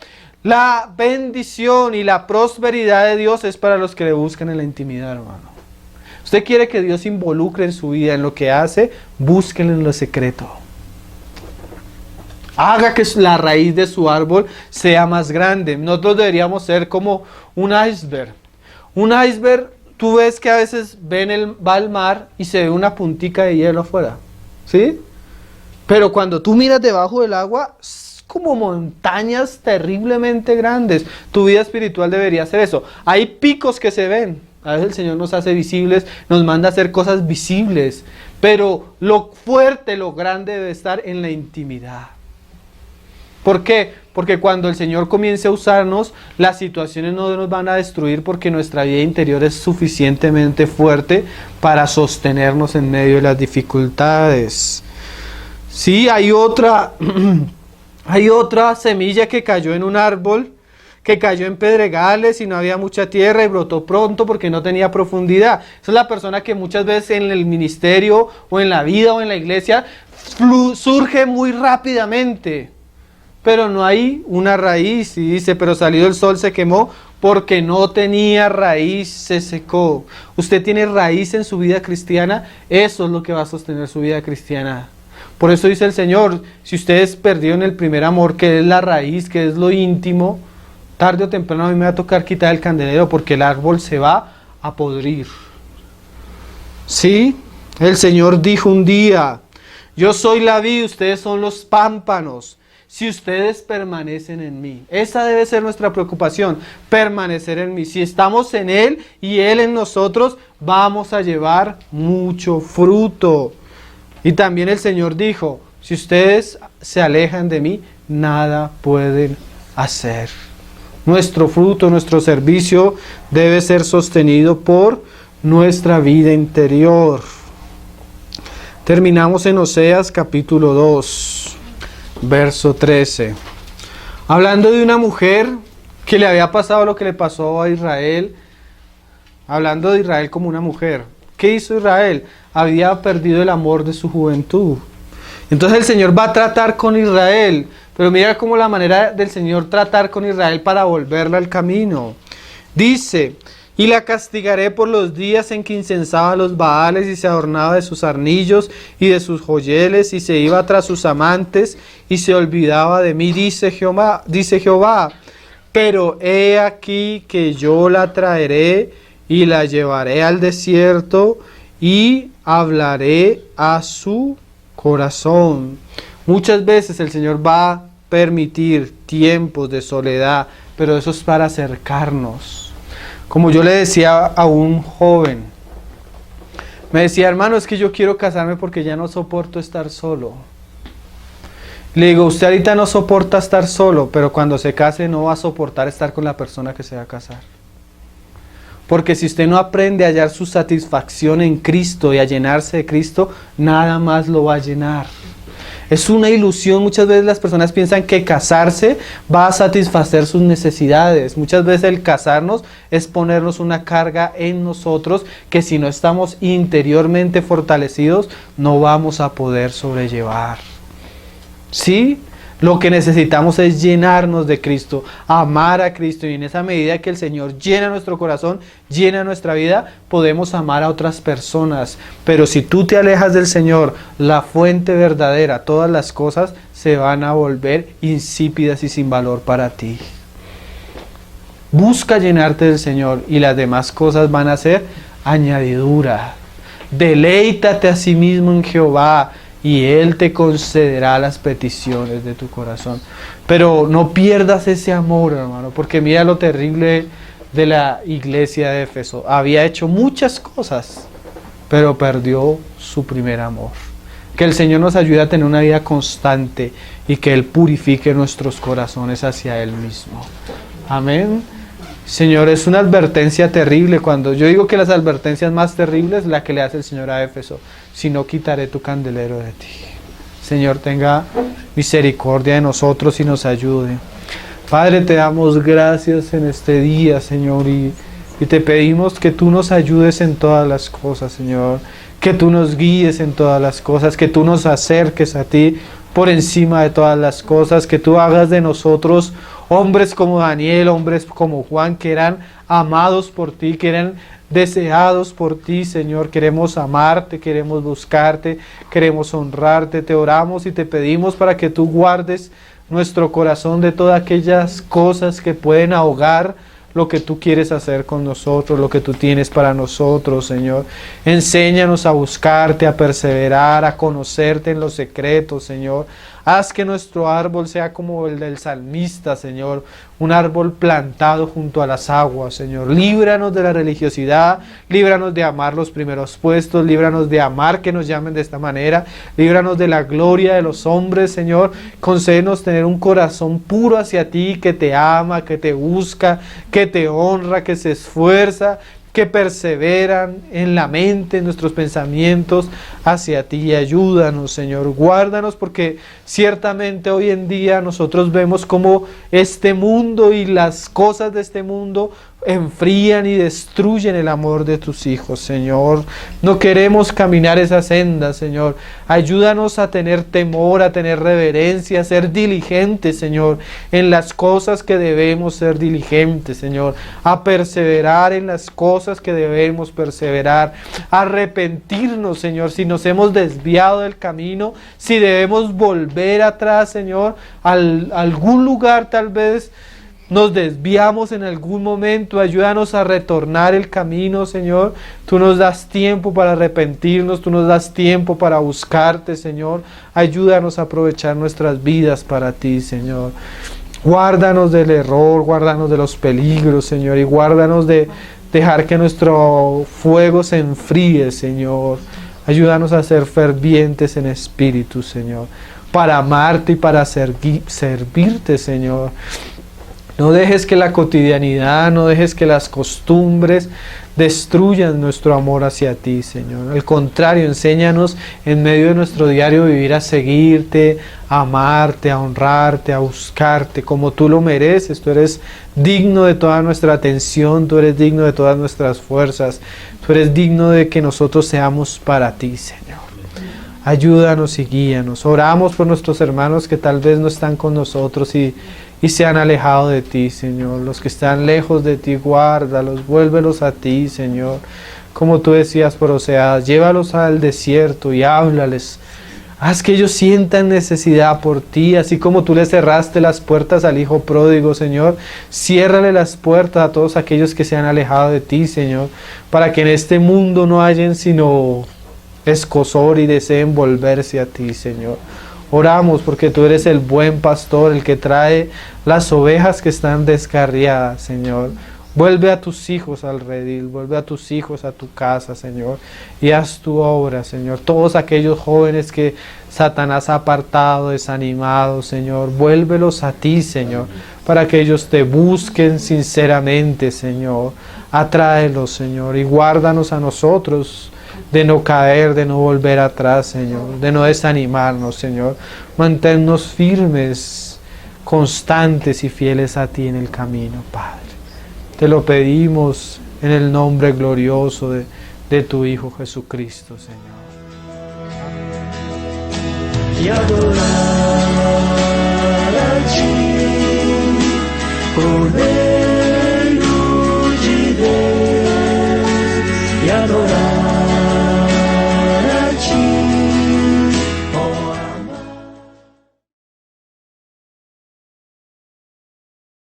Speaker 1: La bendición y la prosperidad de Dios es para los que le buscan en la intimidad, hermano. Usted quiere que Dios se involucre en su vida, en lo que hace, búsquenlo en lo secreto. Haga que la raíz de su árbol sea más grande. Nosotros deberíamos ser como un iceberg. Un iceberg, tú ves que a veces va al mar y se ve una puntica de hielo afuera, ¿sí? Pero cuando tú miras debajo del agua, es como montañas terriblemente grandes. Tu vida espiritual debería ser eso. Hay picos que se ven, A veces el Señor nos hace visibles, nos manda a hacer cosas visibles, pero lo fuerte, lo grande debe estar en la intimidad. ¿Por qué? Porque cuando el Señor comience a usarnos, las situaciones no nos van a destruir porque nuestra vida interior es suficientemente fuerte para sostenernos en medio de las dificultades. Sí, hay otra semilla que cayó en un árbol, que cayó en pedregales y no había mucha tierra y brotó pronto porque no tenía profundidad. Esa es la persona que muchas veces en el ministerio o en la vida o en la iglesia surge muy rápidamente, pero no hay una raíz. Y dice, pero salido el sol se quemó porque no tenía raíz, se secó. Usted tiene raíz en su vida cristiana, eso es lo que va a sostener su vida cristiana. Por eso dice el Señor, si ustedes perdieron el primer amor, que es la raíz, que es lo íntimo, tarde o temprano a mí me va a tocar quitar el candelero porque el árbol se va a podrir. Sí, el Señor dijo un día, yo soy la vid, ustedes son los pámpanos, si ustedes permanecen en mí. Esa debe ser nuestra preocupación, permanecer en mí. Si estamos en Él y Él en nosotros, vamos a llevar mucho fruto. Y también el Señor dijo, si ustedes se alejan de mí, nada pueden hacer. Nuestro fruto, nuestro servicio debe ser sostenido por nuestra vida interior. Terminamos en Oseas capítulo 2, verso 13. Hablando de una mujer que le había pasado lo que le pasó a Israel, hablando de Israel como una mujer. ¿Qué hizo Israel? Había perdido el amor de su juventud. Entonces el Señor va a tratar con Israel. Pero mira cómo la manera del Señor tratar con Israel para volverla al camino. Dice, y la castigaré por los días en que incensaba a los Baales y se adornaba de sus arnillos y de sus joyeles y se iba tras sus amantes y se olvidaba de mí, dice Jehová. Pero he aquí que yo la traeré y la llevaré al desierto y hablaré a su corazón. Muchas veces el Señor va a permitir tiempos de soledad, pero eso es para acercarnos. Como yo le decía a un joven, me decía, hermano, es que yo quiero casarme porque ya no soporto estar solo. Le digo, usted ahorita no soporta estar solo, pero cuando se case no va a soportar estar con la persona que se va a casar. Porque si usted no aprende a hallar su satisfacción en Cristo y a llenarse de Cristo, nada más lo va a llenar. Es una ilusión. Muchas veces las personas piensan que casarse va a satisfacer sus necesidades. Muchas veces el casarnos es ponernos una carga en nosotros que si no estamos interiormente fortalecidos no vamos a poder sobrellevar. ¿Sí? Lo que necesitamos es llenarnos de Cristo, amar a Cristo, y en esa medida que el Señor llena nuestro corazón, llena nuestra vida, podemos amar a otras personas. Pero si tú te alejas del Señor, la fuente verdadera, todas las cosas se van a volver insípidas y sin valor para ti. Busca llenarte del Señor y las demás cosas van a ser añadidura. Deleítate a sí mismo en Jehová y Él te concederá las peticiones de tu corazón. Pero no pierdas ese amor, hermano, porque mira lo terrible de la iglesia de Éfeso. Había hecho muchas cosas, pero perdió su primer amor. Que el Señor nos ayude a tener una vida constante y que Él purifique nuestros corazones hacia Él mismo. Amén. Señor, es una advertencia terrible. Cuando yo digo que las advertencias más terribles, la que le hace el Señor a Éfeso: si no, quitaré tu candelero de ti. Señor, tenga misericordia de nosotros y nos ayude. Padre, te damos gracias en este día, Señor, y te pedimos que tú nos ayudes en todas las cosas, Señor. Que tú nos guíes en todas las cosas, que tú nos acerques a ti por encima de todas las cosas, que tú hagas de nosotros hombres como Daniel, hombres como Juan, que eran amados por ti, que eran deseados por ti, Señor. Queremos amarte, queremos buscarte, queremos honrarte. Te oramos y te pedimos para que tú guardes nuestro corazón de todas aquellas cosas que pueden ahogar lo que tú quieres hacer con nosotros, lo que tú tienes para nosotros, Señor. Enséñanos a buscarte, a perseverar, a conocerte en los secretos, Señor, Haz que nuestro árbol sea como el del salmista, Señor, un árbol plantado junto a las aguas, Señor. Líbranos de la religiosidad, líbranos de amar los primeros puestos, líbranos de amar que nos llamen de esta manera, líbranos de la gloria de los hombres, Señor. Concédenos tener un corazón puro hacia ti, que te ama, que te busca, que te honra, que se esfuerza, que perseveran en la mente, en nuestros pensamientos hacia ti. Ayúdanos, Señor, guárdanos, porque ciertamente hoy en día nosotros vemos cómo este mundo y las cosas de este mundo enfrían y destruyen el amor de tus hijos, Señor. No queremos caminar esa senda, Señor. Ayúdanos a tener temor, a tener reverencia, a ser diligentes, Señor, en las cosas que debemos ser diligentes, Señor, a perseverar en las cosas que debemos perseverar, a arrepentirnos, Señor, si nos hemos desviado del camino, si debemos volver atrás, Señor, a algún lugar tal vez nos desviamos en algún momento. Ayúdanos a retornar el camino, Señor. Tú nos das tiempo para arrepentirnos, tú nos das tiempo para buscarte, Señor. Ayúdanos a aprovechar nuestras vidas para ti, Señor. Guárdanos del error, guárdanos de los peligros, Señor, y guárdanos de dejar que nuestro fuego se enfríe, Señor. Ayúdanos a ser fervientes en espíritu, Señor, para amarte y para servirte, Señor. No dejes que la cotidianidad, no dejes que las costumbres destruyan nuestro amor hacia ti, Señor. Al contrario, enséñanos en medio de nuestro diario vivir a seguirte, a amarte, a honrarte, a buscarte como tú lo mereces. Tú eres digno de toda nuestra atención, tú eres digno de todas nuestras fuerzas, tú eres digno de que nosotros seamos para ti, Señor. Ayúdanos y guíanos. Oramos por nuestros hermanos que tal vez no están con nosotros y se han alejado de ti, Señor. Los que están lejos de ti, guárdalos, vuélvelos a ti, Señor. Como tú decías por Oseas, llévalos al desierto y háblales. Haz que ellos sientan necesidad por ti, así como tú le cerraste las puertas al hijo pródigo, Señor. Ciérrale las puertas a todos aquellos que se han alejado de ti, Señor, para que en este mundo no hallen sino escozor y deseen volverse a ti, Señor. Oramos porque tú eres el buen pastor, el que trae las ovejas que están descarriadas, Señor. Vuelve a tus hijos al redil, vuelve a tus hijos a tu casa, Señor, y haz tu obra, Señor. Todos aquellos jóvenes que Satanás ha apartado, desanimado, Señor, vuélvelos a ti, Señor, para que ellos te busquen sinceramente, Señor. Atráelos, Señor, y guárdanos a nosotros de no caer, de no volver atrás, Señor, de no desanimarnos, Señor. Manténnos firmes, constantes y fieles a ti en el camino, Padre. Te lo pedimos en el nombre glorioso de tu Hijo Jesucristo, Señor.
Speaker 2: Y adorar a ti, Cordeiro de Deus, y adorar